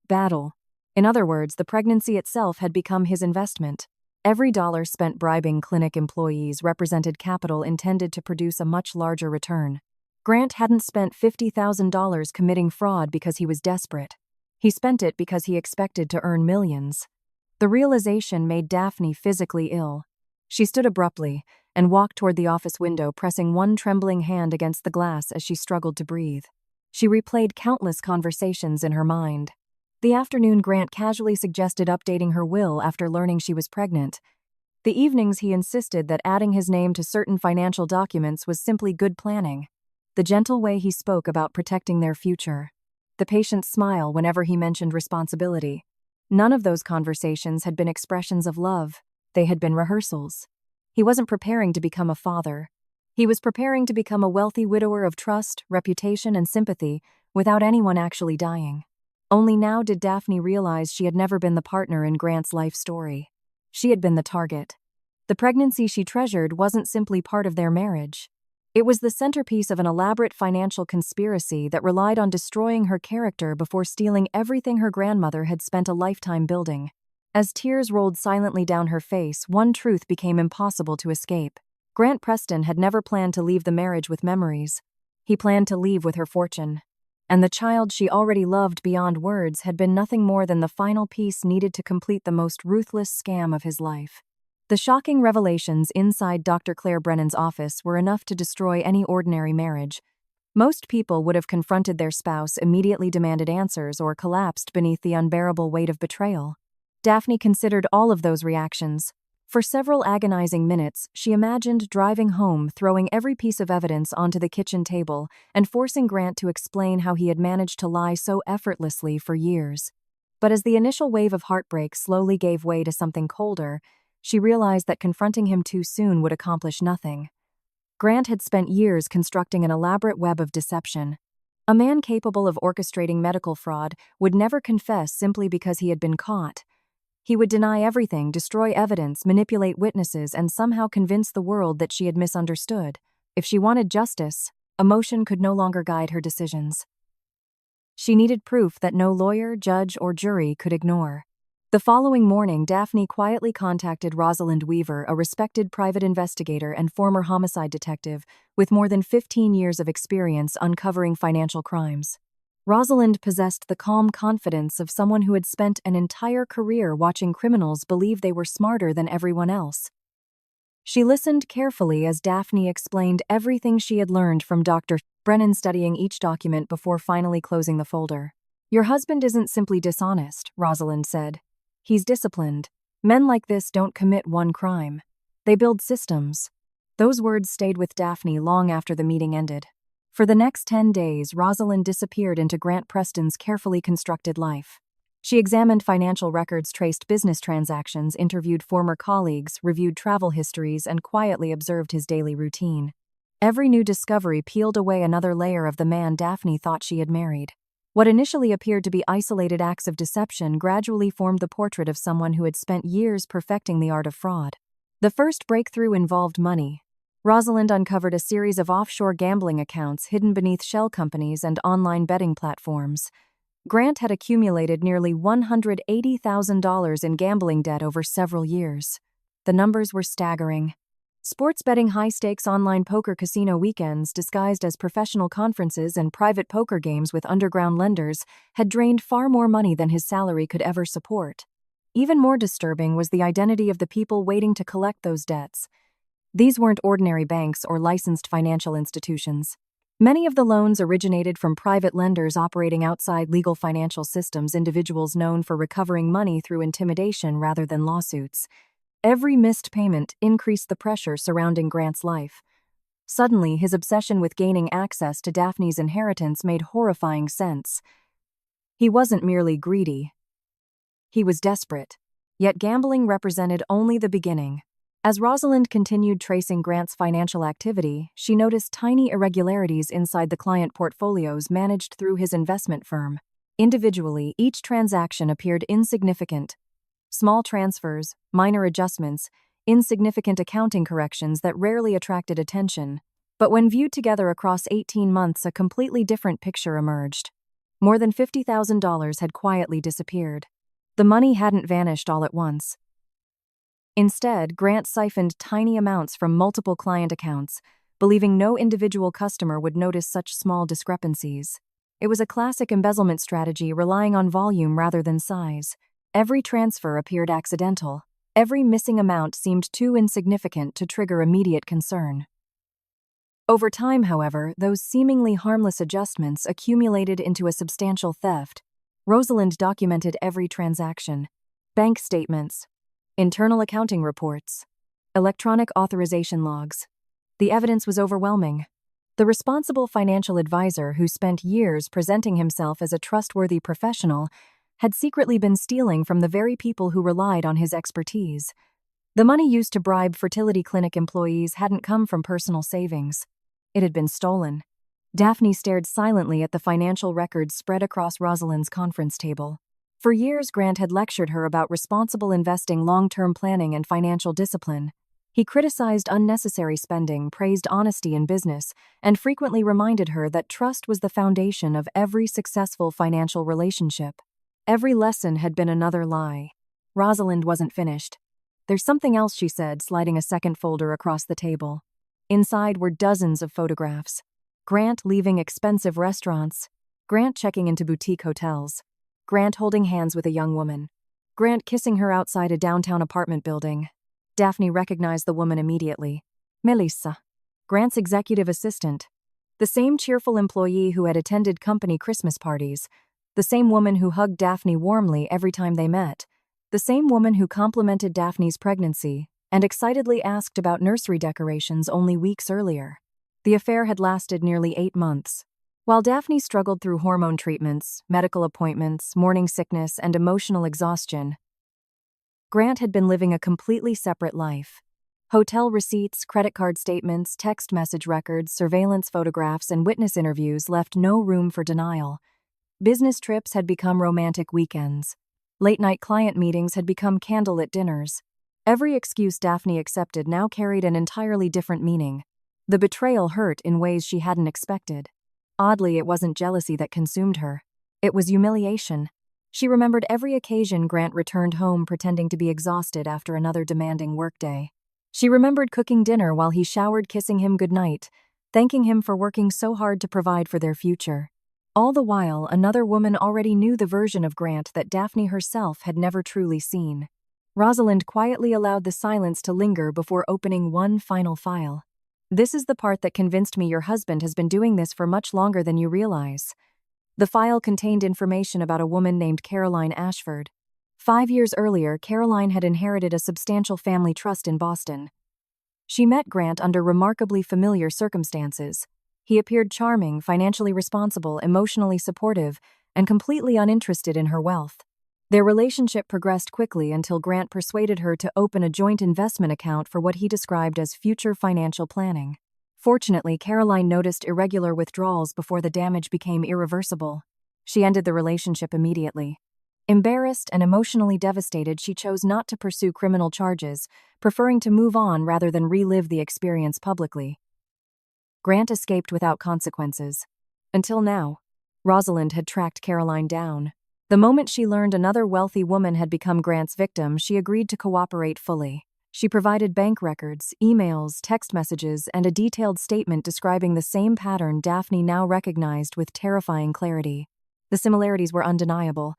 battle. In other words, the pregnancy itself had become his investment. Every dollar spent bribing clinic employees represented capital intended to produce a much larger return. Grant hadn't spent $50,000 committing fraud because he was desperate. He spent it because he expected to earn millions. The realization made Daphne physically ill. She stood abruptly and walked toward the office window, pressing one trembling hand against the glass as she struggled to breathe. She replayed countless conversations in her mind. The afternoon Grant casually suggested updating her will after learning she was pregnant. The evenings he insisted that adding his name to certain financial documents was simply good planning. The gentle way he spoke about protecting their future. The patient smile whenever he mentioned responsibility. None of those conversations had been expressions of love. They had been rehearsals. He wasn't preparing to become a father. He was preparing to become a wealthy widower of trust, reputation, and sympathy without anyone actually dying. Only now did Daphne realize she had never been the partner in Grant's life story. She had been the target. The pregnancy she treasured wasn't simply part of their marriage. It was the centerpiece of an elaborate financial conspiracy that relied on destroying her character before stealing everything her grandmother had spent a lifetime building. As tears rolled silently down her face, one truth became impossible to escape. Grant Preston had never planned to leave the marriage with memories. He planned to leave with her fortune. And the child she already loved beyond words had been nothing more than the final piece needed to complete the most ruthless scam of his life. The shocking revelations inside Dr. Claire Brennan's office were enough to destroy any ordinary marriage. Most people would have confronted their spouse, immediately demanded answers, or collapsed beneath the unbearable weight of betrayal. Daphne considered all of those reactions. For several agonizing minutes, she imagined driving home, throwing every piece of evidence onto the kitchen table, and forcing Grant to explain how he had managed to lie so effortlessly for years. But as the initial wave of heartbreak slowly gave way to something colder, she realized that confronting him too soon would accomplish nothing. Grant had spent years constructing an elaborate web of deception. A man capable of orchestrating medical fraud would never confess simply because he had been caught. He would deny everything, destroy evidence, manipulate witnesses, and somehow convince the world that she had misunderstood. If she wanted justice, emotion could no longer guide her decisions. She needed proof that no lawyer, judge, or jury could ignore. The following morning, Daphne quietly contacted Rosalind Weaver, a respected private investigator and former homicide detective with more than 15 years of experience uncovering financial crimes. Rosalind possessed the calm confidence of someone who had spent an entire career watching criminals believe they were smarter than everyone else. She listened carefully as Daphne explained everything she had learned from Dr. Brennan, studying each document before finally closing the folder. "Your husband isn't simply dishonest," Rosalind said. "He's disciplined. Men like this don't commit one crime. They build systems." Those words stayed with Daphne long after the meeting ended. For the next 10 days, Rosalind disappeared into Grant Preston's carefully constructed life. She examined financial records, traced business transactions, interviewed former colleagues, reviewed travel histories, and quietly observed his daily routine. Every new discovery peeled away another layer of the man Daphne thought she had married. What initially appeared to be isolated acts of deception gradually formed the portrait of someone who had spent years perfecting the art of fraud. The first breakthrough involved money. Rosalind uncovered a series of offshore gambling accounts hidden beneath shell companies and online betting platforms. Grant had accumulated nearly $180,000 in gambling debt over several years. The numbers were staggering. Sports betting, high-stakes online poker casino weekends disguised as professional conferences and private poker games with underground lenders had drained far more money than his salary could ever support. Even more disturbing was the identity of the people waiting to collect those debts. These weren't ordinary banks or licensed financial institutions. Many of the loans originated from private lenders operating outside legal financial systems, individuals known for recovering money through intimidation rather than lawsuits. Every missed payment increased the pressure surrounding Grant's life. Suddenly, his obsession with gaining access to Daphne's inheritance made horrifying sense. He wasn't merely greedy. He was desperate. Yet gambling represented only the beginning. As Rosalind continued tracing Grant's financial activity, she noticed tiny irregularities inside the client portfolios managed through his investment firm. Individually, each transaction appeared insignificant. Small transfers, minor adjustments, insignificant accounting corrections that rarely attracted attention. But when viewed together across 18 months, a completely different picture emerged. More than $50,000 had quietly disappeared. The money hadn't vanished all at once. Instead, Grant siphoned tiny amounts from multiple client accounts, believing no individual customer would notice such small discrepancies. It was a classic embezzlement strategy, relying on volume rather than size. Every transfer appeared accidental. Every missing amount seemed too insignificant to trigger immediate concern. Over time, however, those seemingly harmless adjustments accumulated into a substantial theft. Rosalind documented every transaction. Bank statements, internal accounting reports, electronic authorization logs. The evidence was overwhelming. The responsible financial advisor, who spent years presenting himself as a trustworthy professional, had secretly been stealing from the very people who relied on his expertise. The money used to bribe fertility clinic employees hadn't come from personal savings. It had been stolen. Daphne stared silently at the financial records spread across Rosalind's conference table. For years, Grant had lectured her about responsible investing, long-term planning, and financial discipline. He criticized unnecessary spending, praised honesty in business, and frequently reminded her that trust was the foundation of every successful financial relationship. Every lesson had been another lie. Rosalind wasn't finished. "There's something else," she said, sliding a second folder across the table. Inside were dozens of photographs. Grant leaving expensive restaurants. Grant checking into boutique hotels. Grant holding hands with a young woman. Grant kissing her outside a downtown apartment building. Daphne recognized the woman immediately. Melissa, Grant's executive assistant. The same cheerful employee who had attended company Christmas parties. The same woman who hugged Daphne warmly every time they met. The same woman who complimented Daphne's pregnancy and excitedly asked about nursery decorations only weeks earlier. The affair had lasted nearly 8 months. While Daphne struggled through hormone treatments, medical appointments, morning sickness, and emotional exhaustion, Grant had been living a completely separate life. Hotel receipts, credit card statements, text message records, surveillance photographs, and witness interviews left no room for denial. Business trips had become romantic weekends. Late-night client meetings had become candlelit dinners. Every excuse Daphne accepted now carried an entirely different meaning. The betrayal hurt in ways she hadn't expected. Oddly, it wasn't jealousy that consumed her. It was humiliation. She remembered every occasion Grant returned home pretending to be exhausted after another demanding workday. She remembered cooking dinner while he showered, kissing him goodnight, thanking him for working so hard to provide for their future. All the while, another woman already knew the version of Grant that Daphne herself had never truly seen. Rosalind quietly allowed the silence to linger before opening one final file. "This is the part that convinced me your husband has been doing this for much longer than you realize." The file contained information about a woman named Caroline Ashford. 5 years earlier, Caroline had inherited a substantial family trust in Boston. She met Grant under remarkably familiar circumstances. He appeared charming, financially responsible, emotionally supportive, and completely uninterested in her wealth. Their relationship progressed quickly until Grant persuaded her to open a joint investment account for what he described as future financial planning. Fortunately, Caroline noticed irregular withdrawals before the damage became irreversible. She ended the relationship immediately. Embarrassed and emotionally devastated, she chose not to pursue criminal charges, preferring to move on rather than relive the experience publicly. Grant escaped without consequences. Until now, Rosalind had tracked Caroline down. The moment she learned another wealthy woman had become Grant's victim, she agreed to cooperate fully. She provided bank records, emails, text messages, and a detailed statement describing the same pattern Daphne now recognized with terrifying clarity. The similarities were undeniable.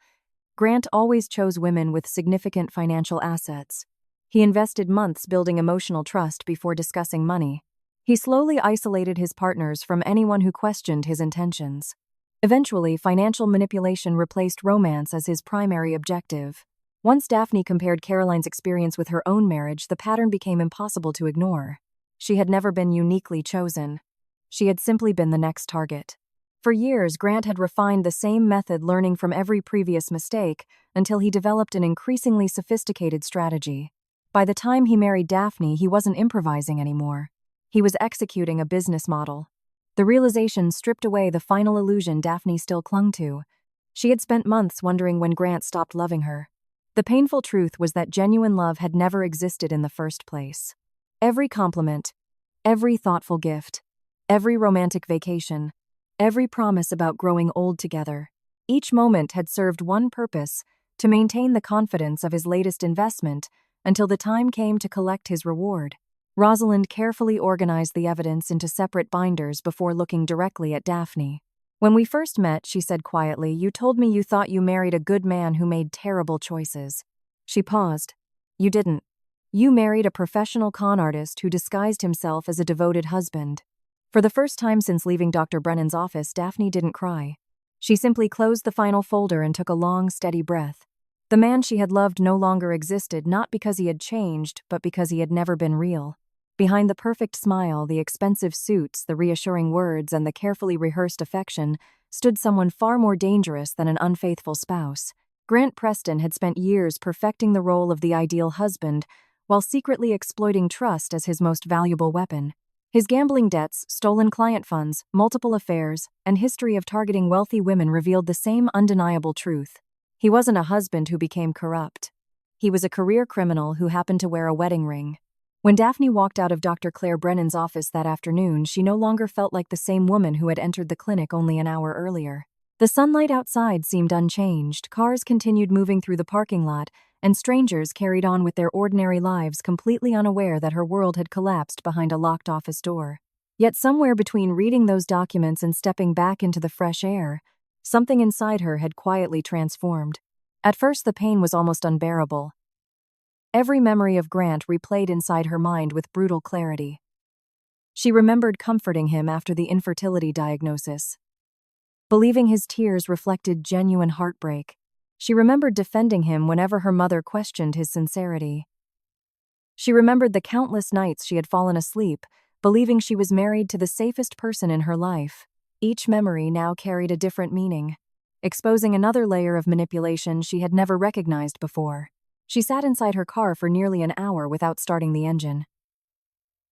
Grant always chose women with significant financial assets. He invested months building emotional trust before discussing money. He slowly isolated his partners from anyone who questioned his intentions. Eventually, financial manipulation replaced romance as his primary objective. Once Daphne compared Caroline's experience with her own marriage, the pattern became impossible to ignore. She had never been uniquely chosen. She had simply been the next target. For years, Grant had refined the same method, learning from every previous mistake, until he developed an increasingly sophisticated strategy. By the time he married Daphne, he wasn't improvising anymore. He was executing a business model. The realization stripped away the final illusion Daphne still clung to. She had spent months wondering when Grant stopped loving her. The painful truth was that genuine love had never existed in the first place. Every compliment, every thoughtful gift, every romantic vacation, every promise about growing old together, each moment had served one purpose: to maintain the confidence of his latest investment until the time came to collect his reward. Rosalind carefully organized the evidence into separate binders before looking directly at Daphne. "When we first met," she said quietly, "you told me you thought you married a good man who made terrible choices." She paused. "You didn't. You married a professional con artist who disguised himself as a devoted husband." For the first time since leaving Dr. Brennan's office, Daphne didn't cry. She simply closed the final folder and took a long, steady breath. The man she had loved no longer existed, not because he had changed, but because he had never been real. Behind the perfect smile, the expensive suits, the reassuring words, and the carefully rehearsed affection stood someone far more dangerous than an unfaithful spouse. Grant Preston had spent years perfecting the role of the ideal husband, while secretly exploiting trust as his most valuable weapon. His gambling debts, stolen client funds, multiple affairs, and history of targeting wealthy women revealed the same undeniable truth. He wasn't a husband who became corrupt. He was a career criminal who happened to wear a wedding ring. When Daphne walked out of Dr. Claire Brennan's office that afternoon, she no longer felt like the same woman who had entered the clinic only an hour earlier. The sunlight outside seemed unchanged, cars continued moving through the parking lot, and strangers carried on with their ordinary lives completely unaware that her world had collapsed behind a locked office door. Yet somewhere between reading those documents and stepping back into the fresh air, something inside her had quietly transformed. At first the pain was almost unbearable. Every memory of Grant replayed inside her mind with brutal clarity. She remembered comforting him after the infertility diagnosis, believing his tears reflected genuine heartbreak. She remembered defending him whenever her mother questioned his sincerity. She remembered the countless nights she had fallen asleep, believing she was married to the safest person in her life. Each memory now carried a different meaning, exposing another layer of manipulation she had never recognized before. She sat inside her car for nearly an hour without starting the engine.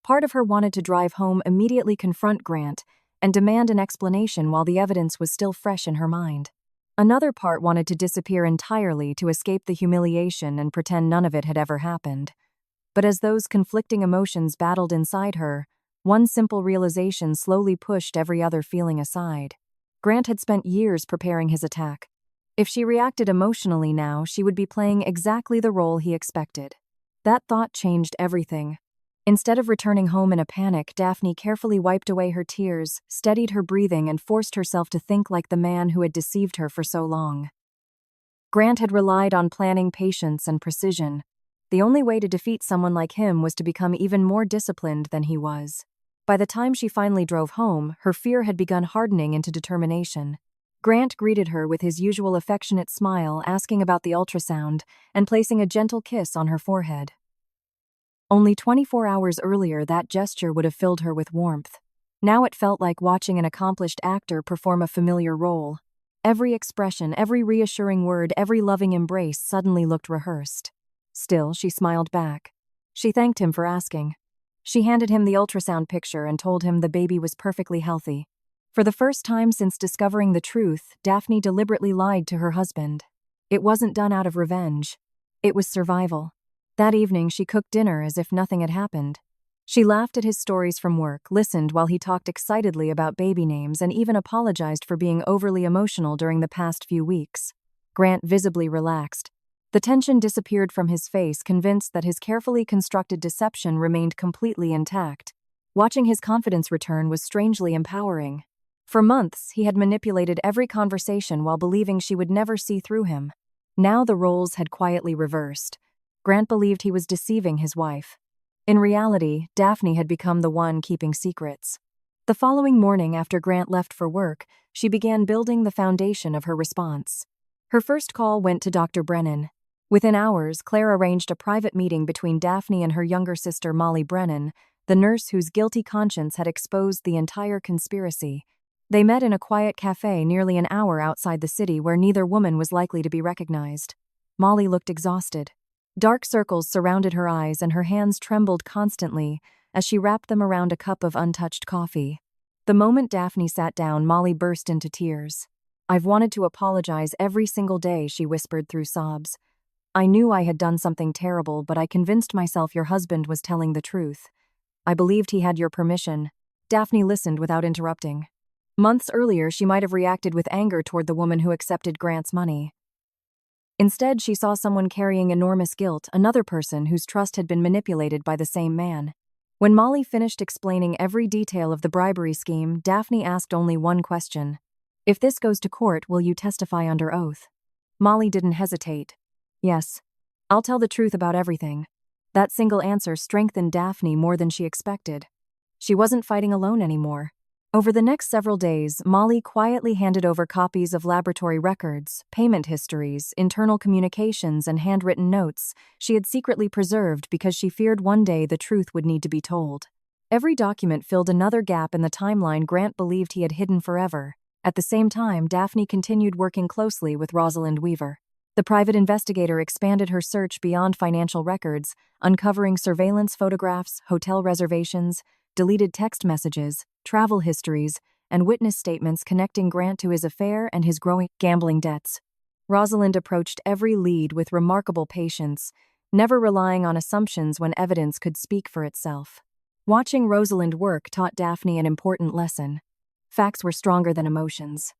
Part of her wanted to drive home, immediately confront Grant, and demand an explanation while the evidence was still fresh in her mind. Another part wanted to disappear entirely to escape the humiliation and pretend none of it had ever happened. But as those conflicting emotions battled inside her, one simple realization slowly pushed every other feeling aside. Grant had spent years preparing his attack. If she reacted emotionally now, she would be playing exactly the role he expected. That thought changed everything. Instead of returning home in a panic, Daphne carefully wiped away her tears, steadied her breathing, and forced herself to think like the man who had deceived her for so long. Grant had relied on planning, patience, and precision. The only way to defeat someone like him was to become even more disciplined than he was. By the time she finally drove home, her fear had begun hardening into determination. Grant greeted her with his usual affectionate smile, asking about the ultrasound, and placing a gentle kiss on her forehead. Only 24 hours earlier, that gesture would have filled her with warmth. Now it felt like watching an accomplished actor perform a familiar role. Every expression, every reassuring word, every loving embrace suddenly looked rehearsed. Still, she smiled back. She thanked him for asking. She handed him the ultrasound picture and told him the baby was perfectly healthy. For the first time since discovering the truth, Daphne deliberately lied to her husband. It wasn't done out of revenge. It was survival. That evening, she cooked dinner as if nothing had happened. She laughed at his stories from work, listened while he talked excitedly about baby names, and even apologized for being overly emotional during the past few weeks. Grant visibly relaxed. The tension disappeared from his face, convinced that his carefully constructed deception remained completely intact. Watching his confidence return was strangely empowering. For months, he had manipulated every conversation while believing she would never see through him. Now the roles had quietly reversed. Grant believed he was deceiving his wife. In reality, Daphne had become the one keeping secrets. The following morning, after Grant left for work, she began building the foundation of her response. Her first call went to Dr. Brennan. Within hours, Claire arranged a private meeting between Daphne and her younger sister Molly Brennan, the nurse whose guilty conscience had exposed the entire conspiracy. They met in a quiet cafe nearly an hour outside the city where neither woman was likely to be recognized. Molly looked exhausted. Dark circles surrounded her eyes and her hands trembled constantly as she wrapped them around a cup of untouched coffee. The moment Daphne sat down, Molly burst into tears. "I've wanted to apologize every single day," she whispered through sobs. "I knew I had done something terrible, but I convinced myself your husband was telling the truth. I believed he had your permission." Daphne listened without interrupting. Months earlier, she might have reacted with anger toward the woman who accepted Grant's money. Instead, she saw someone carrying enormous guilt, another person whose trust had been manipulated by the same man. When Molly finished explaining every detail of the bribery scheme, Daphne asked only one question. "If this goes to court, will you testify under oath?" Molly didn't hesitate. "Yes. I'll tell the truth about everything." That single answer strengthened Daphne more than she expected. She wasn't fighting alone anymore. Over the next several days, Molly quietly handed over copies of laboratory records, payment histories, internal communications, and handwritten notes she had secretly preserved because she feared one day the truth would need to be told. Every document filled another gap in the timeline Grant believed he had hidden forever. At the same time, Daphne continued working closely with Rosalind Weaver. The private investigator expanded her search beyond financial records, uncovering surveillance photographs, hotel reservations, deleted text messages, travel histories, and witness statements connecting Grant to his affair and his growing gambling debts. Rosalind approached every lead with remarkable patience, never relying on assumptions when evidence could speak for itself. Watching Rosalind work taught Daphne an important lesson. Facts were stronger than emotions.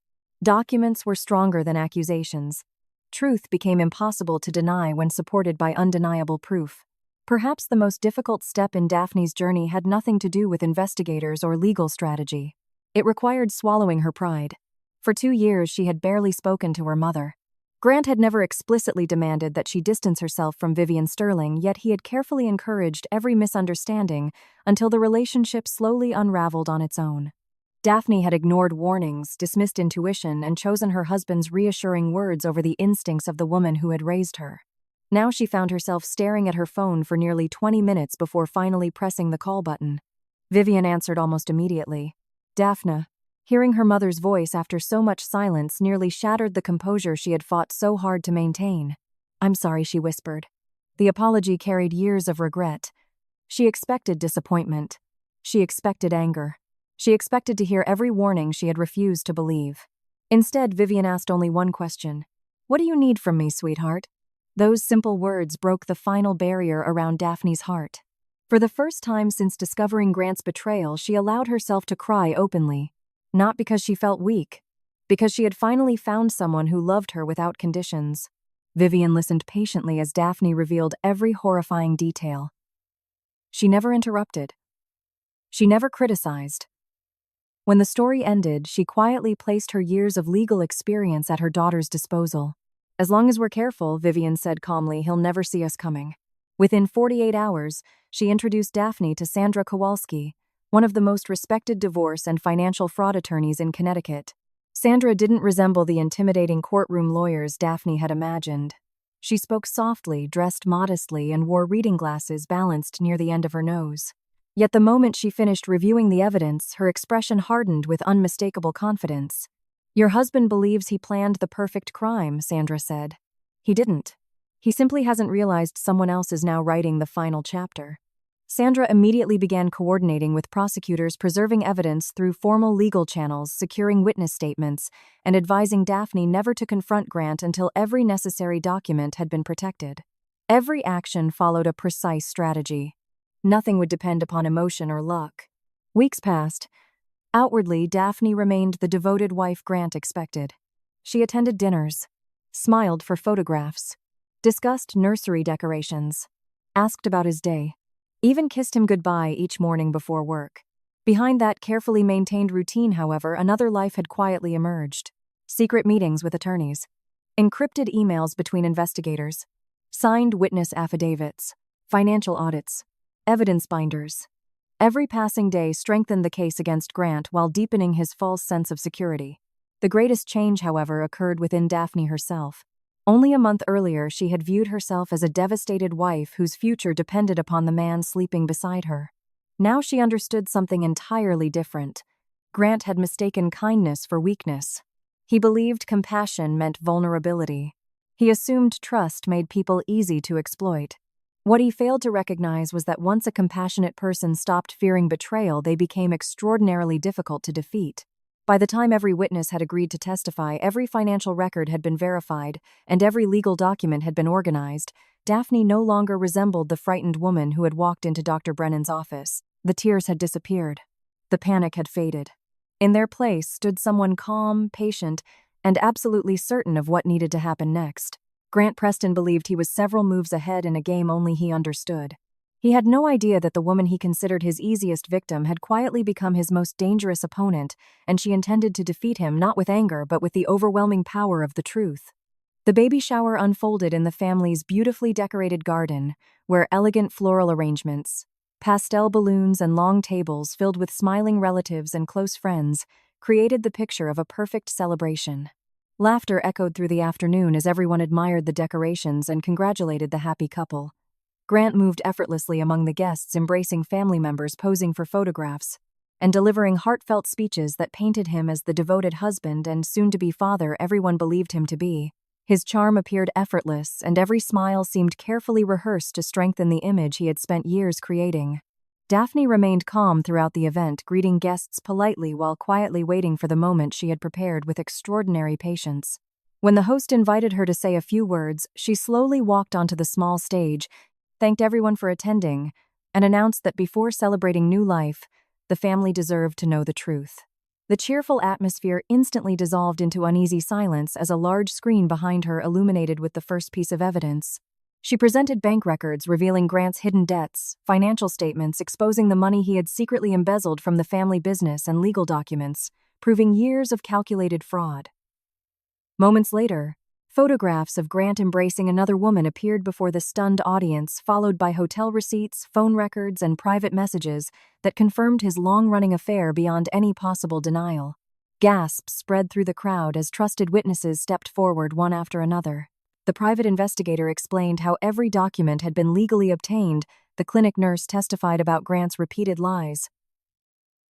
Documents were stronger than accusations. Truth became impossible to deny when supported by undeniable proof. Perhaps the most difficult step in Daphne's journey had nothing to do with investigators or legal strategy. It required swallowing her pride. For 2 years, she had barely spoken to her mother. Grant had never explicitly demanded that she distance herself from Vivian Sterling, yet he had carefully encouraged every misunderstanding until the relationship slowly unraveled on its own. Daphne had ignored warnings, dismissed intuition, and chosen her husband's reassuring words over the instincts of the woman who had raised her. Now she found herself staring at her phone for nearly 20 minutes before finally pressing the call button. Vivian answered almost immediately. Daphne, hearing her mother's voice after so much silence, nearly shattered the composure she had fought so hard to maintain. "I'm sorry," she whispered. The apology carried years of regret. She expected disappointment. She expected anger. She expected to hear every warning she had refused to believe. Instead, Vivian asked only one question. "What do you need from me, sweetheart?" Those simple words broke the final barrier around Daphne's heart. For the first time since discovering Grant's betrayal, she allowed herself to cry openly. Not because she felt weak, because she had finally found someone who loved her without conditions. Vivian listened patiently as Daphne revealed every horrifying detail. She never interrupted. She never criticized. When the story ended, she quietly placed her years of legal experience at her daughter's disposal. "As long as we're careful," Vivian said calmly, "he'll never see us coming." Within 48 hours, she introduced Daphne to Sandra Kowalski, one of the most respected divorce and financial fraud attorneys in Connecticut. Sandra didn't resemble the intimidating courtroom lawyers Daphne had imagined. She spoke softly, dressed modestly, and wore reading glasses balanced near the end of her nose. Yet the moment she finished reviewing the evidence, her expression hardened with unmistakable confidence. "Your husband believes he planned the perfect crime," Sandra said. "He didn't. He simply hasn't realized someone else is now writing the final chapter." Sandra immediately began coordinating with prosecutors, preserving evidence through formal legal channels, securing witness statements, and advising Daphne never to confront Grant until every necessary document had been protected. Every action followed a precise strategy. Nothing would depend upon emotion or luck. Weeks passed. Outwardly, Daphne remained the devoted wife Grant expected. She attended dinners, smiled for photographs, discussed nursery decorations, asked about his day, even kissed him goodbye each morning before work. Behind that carefully maintained routine, however, another life had quietly emerged. Secret meetings with attorneys, encrypted emails between investigators, signed witness affidavits, financial audits, evidence binders. Every passing day strengthened the case against Grant while deepening his false sense of security. The greatest change, however, occurred within Daphne herself. Only a month earlier, she had viewed herself as a devastated wife whose future depended upon the man sleeping beside her. Now she understood something entirely different. Grant had mistaken kindness for weakness. He believed compassion meant vulnerability. He assumed trust made people easy to exploit. What he failed to recognize was that once a compassionate person stopped fearing betrayal, they became extraordinarily difficult to defeat. By the time every witness had agreed to testify, every financial record had been verified, and every legal document had been organized, Daphne no longer resembled the frightened woman who had walked into Dr. Brennan's office. The tears had disappeared. The panic had faded. In their place stood someone calm, patient, and absolutely certain of what needed to happen next. Grant Preston believed he was several moves ahead in a game only he understood. He had no idea that the woman he considered his easiest victim had quietly become his most dangerous opponent, and she intended to defeat him not with anger but with the overwhelming power of the truth. The baby shower unfolded in the family's beautifully decorated garden, where elegant floral arrangements, pastel balloons, and long tables filled with smiling relatives and close friends created the picture of a perfect celebration. Laughter echoed through the afternoon as everyone admired the decorations and congratulated the happy couple. Grant moved effortlessly among the guests, embracing family members, posing for photographs, and delivering heartfelt speeches that painted him as the devoted husband and soon-to-be father everyone believed him to be. His charm appeared effortless, and every smile seemed carefully rehearsed to strengthen the image he had spent years creating. Daphne remained calm throughout the event, greeting guests politely while quietly waiting for the moment she had prepared with extraordinary patience. When the host invited her to say a few words, she slowly walked onto the small stage, thanked everyone for attending, and announced that before celebrating new life, the family deserved to know the truth. The cheerful atmosphere instantly dissolved into uneasy silence as a large screen behind her illuminated with the first piece of evidence. She presented bank records revealing Grant's hidden debts, financial statements exposing the money he had secretly embezzled from the family business, and legal documents, proving years of calculated fraud. Moments later, photographs of Grant embracing another woman appeared before the stunned audience, followed by hotel receipts, phone records, and private messages that confirmed his long-running affair beyond any possible denial. Gasps spread through the crowd as trusted witnesses stepped forward one after another. The private investigator explained how every document had been legally obtained. The clinic nurse testified about Grant's repeated lies.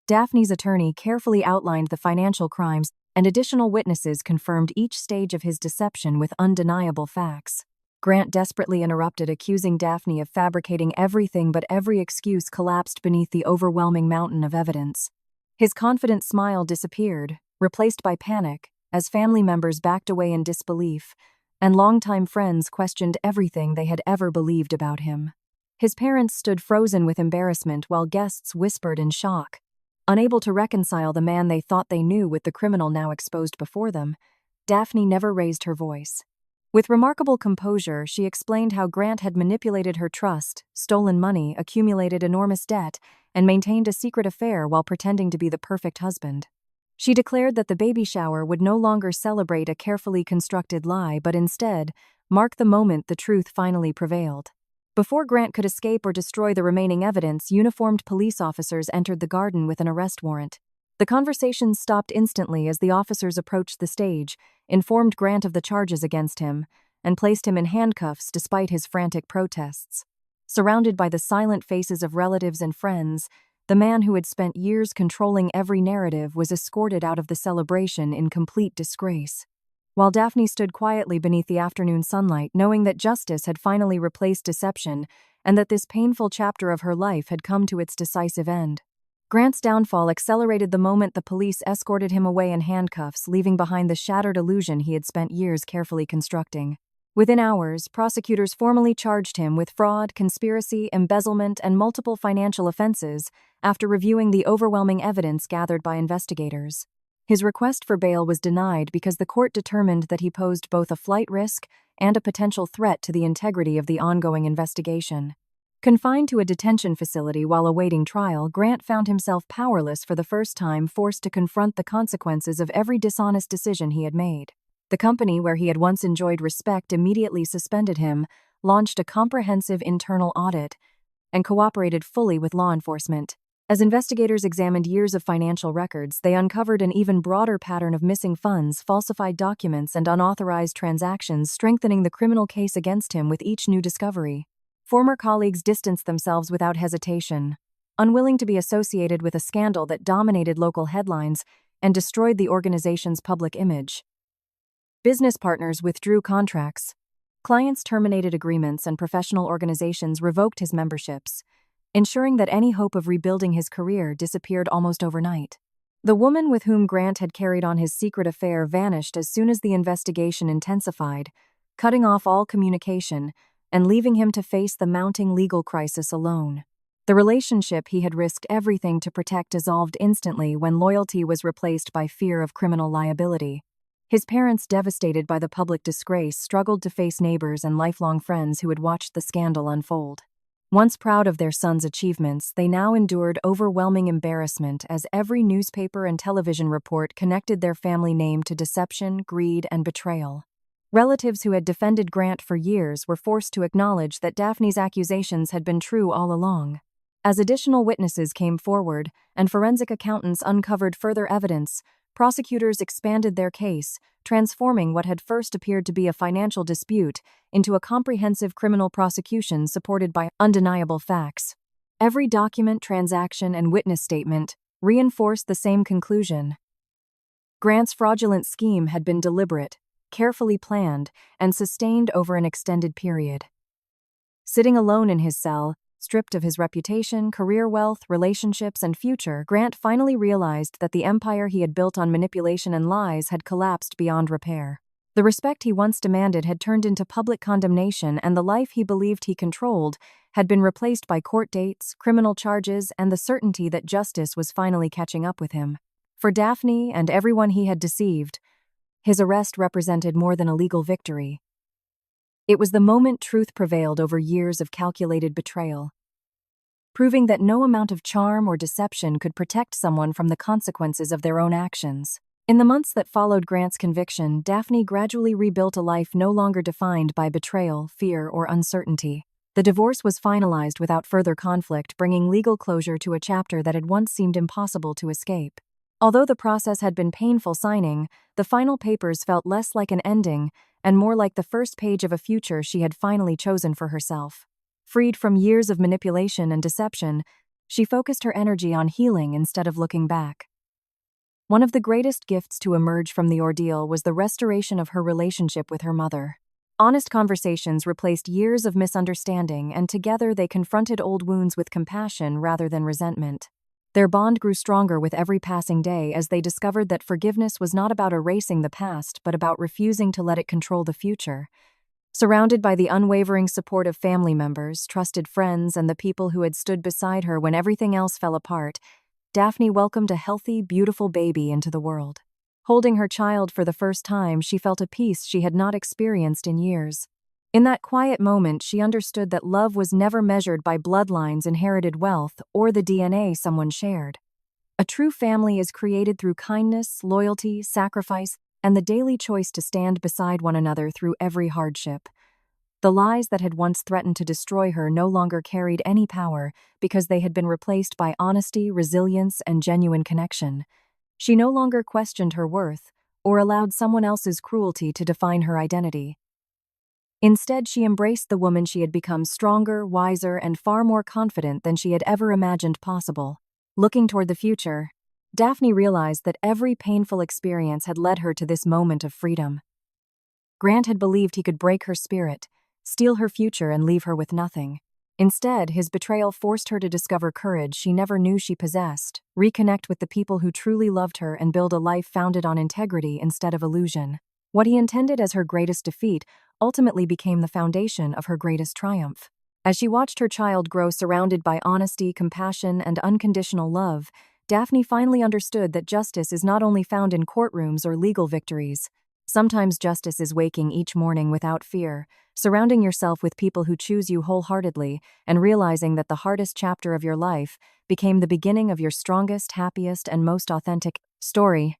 Daphne's attorney carefully outlined the financial crimes, and additional witnesses confirmed each stage of his deception with undeniable facts. Grant desperately interrupted, accusing Daphne of fabricating everything, but every excuse collapsed beneath the overwhelming mountain of evidence. His confident smile disappeared, replaced by panic, as family members backed away in disbelief, and longtime friends questioned everything they had ever believed about him. His parents stood frozen with embarrassment while guests whispered in shock. Unable to reconcile the man they thought they knew with the criminal now exposed before them, Daphne never raised her voice. With remarkable composure, she explained how Grant had manipulated her trust, stolen money, accumulated enormous debt, and maintained a secret affair while pretending to be the perfect husband. She declared that the baby shower would no longer celebrate a carefully constructed lie, but instead mark the moment the truth finally prevailed. Before Grant could escape or destroy the remaining evidence, uniformed police officers entered the garden with an arrest warrant. The conversation stopped instantly as the officers approached the stage, informed Grant of the charges against him, and placed him in handcuffs despite his frantic protests. Surrounded by the silent faces of relatives and friends, the man who had spent years controlling every narrative was escorted out of the celebration in complete disgrace. While Daphne stood quietly beneath the afternoon sunlight, knowing that justice had finally replaced deception and that this painful chapter of her life had come to its decisive end. Grant's downfall accelerated the moment the police escorted him away in handcuffs, leaving behind the shattered illusion he had spent years carefully constructing. Within hours, prosecutors formally charged him with fraud, conspiracy, embezzlement, and multiple financial offenses after reviewing the overwhelming evidence gathered by investigators. His request for bail was denied because the court determined that he posed both a flight risk and a potential threat to the integrity of the ongoing investigation. Confined to a detention facility while awaiting trial, Grant found himself powerless for the first time, forced to confront the consequences of every dishonest decision he had made. The company where he had once enjoyed respect immediately suspended him, launched a comprehensive internal audit, and cooperated fully with law enforcement. As investigators examined years of financial records, they uncovered an even broader pattern of missing funds, falsified documents, and unauthorized transactions, strengthening the criminal case against him with each new discovery. Former colleagues distanced themselves without hesitation, unwilling to be associated with a scandal that dominated local headlines and destroyed the organization's public image. Business partners withdrew contracts. Clients terminated agreements, and professional organizations revoked his memberships, ensuring that any hope of rebuilding his career disappeared almost overnight. The woman with whom Grant had carried on his secret affair vanished as soon as the investigation intensified, cutting off all communication and leaving him to face the mounting legal crisis alone. The relationship he had risked everything to protect dissolved instantly when loyalty was replaced by fear of criminal liability. His parents, devastated by the public disgrace, struggled to face neighbors and lifelong friends who had watched the scandal unfold. Once proud of their son's achievements, they now endured overwhelming embarrassment as every newspaper and television report connected their family name to deception, greed, and betrayal. Relatives who had defended Grant for years were forced to acknowledge that Daphne's accusations had been true all along. As additional witnesses came forward and forensic accountants uncovered further evidence, prosecutors expanded their case, transforming what had first appeared to be a financial dispute into a comprehensive criminal prosecution supported by undeniable facts. Every document, transaction, and witness statement reinforced the same conclusion. Grant's fraudulent scheme had been deliberate, carefully planned, and sustained over an extended period. Sitting alone in his cell, Stripped of his reputation, career wealth, relationships, and future, Grant finally realized that the empire he had built on manipulation and lies had collapsed beyond repair. The respect he once demanded had turned into public condemnation, and the life he believed he controlled had been replaced by court dates, criminal charges, and the certainty that justice was finally catching up with him. For Daphne and everyone he had deceived, his arrest represented more than a legal victory. It was the moment truth prevailed over years of calculated betrayal, proving that no amount of charm or deception could protect someone from the consequences of their own actions. In the months that followed Grant's conviction, Daphne gradually rebuilt a life no longer defined by betrayal, fear, or uncertainty. The divorce was finalized without further conflict, bringing legal closure to a chapter that had once seemed impossible to escape. Although the process had been painful signing, the final papers felt less like an ending and more like the first page of a future she had finally chosen for herself. Freed from years of manipulation and deception, she focused her energy on healing instead of looking back. One of the greatest gifts to emerge from the ordeal was the restoration of her relationship with her mother. Honest conversations replaced years of misunderstanding, and together they confronted old wounds with compassion rather than resentment. Their bond grew stronger with every passing day as they discovered that forgiveness was not about erasing the past but about refusing to let it control the future. Surrounded by the unwavering support of family members, trusted friends, and the people who had stood beside her when everything else fell apart, Daphne welcomed a healthy, beautiful baby into the world. Holding her child for the first time, she felt a peace she had not experienced in years. In that quiet moment, she understood that love was never measured by bloodlines, inherited wealth, or the DNA someone shared. A true family is created through kindness, loyalty, sacrifice, and the daily choice to stand beside one another through every hardship. The lies that had once threatened to destroy her no longer carried any power because they had been replaced by honesty, resilience, and genuine connection. She no longer questioned her worth or allowed someone else's cruelty to define her identity. Instead, she embraced the woman she had become, stronger, wiser, and far more confident than she had ever imagined possible. Looking toward the future, Daphne realized that every painful experience had led her to this moment of freedom. Grant had believed he could break her spirit, steal her future, and leave her with nothing. Instead, his betrayal forced her to discover courage she never knew she possessed, reconnect with the people who truly loved her, and build a life founded on integrity instead of illusion. What he intended as her greatest defeat ultimately became the foundation of her greatest triumph. As she watched her child grow surrounded by honesty, compassion, and unconditional love, Daphne finally understood that justice is not only found in courtrooms or legal victories. Sometimes justice is waking each morning without fear, surrounding yourself with people who choose you wholeheartedly, and realizing that the hardest chapter of your life became the beginning of your strongest, happiest, and most authentic story.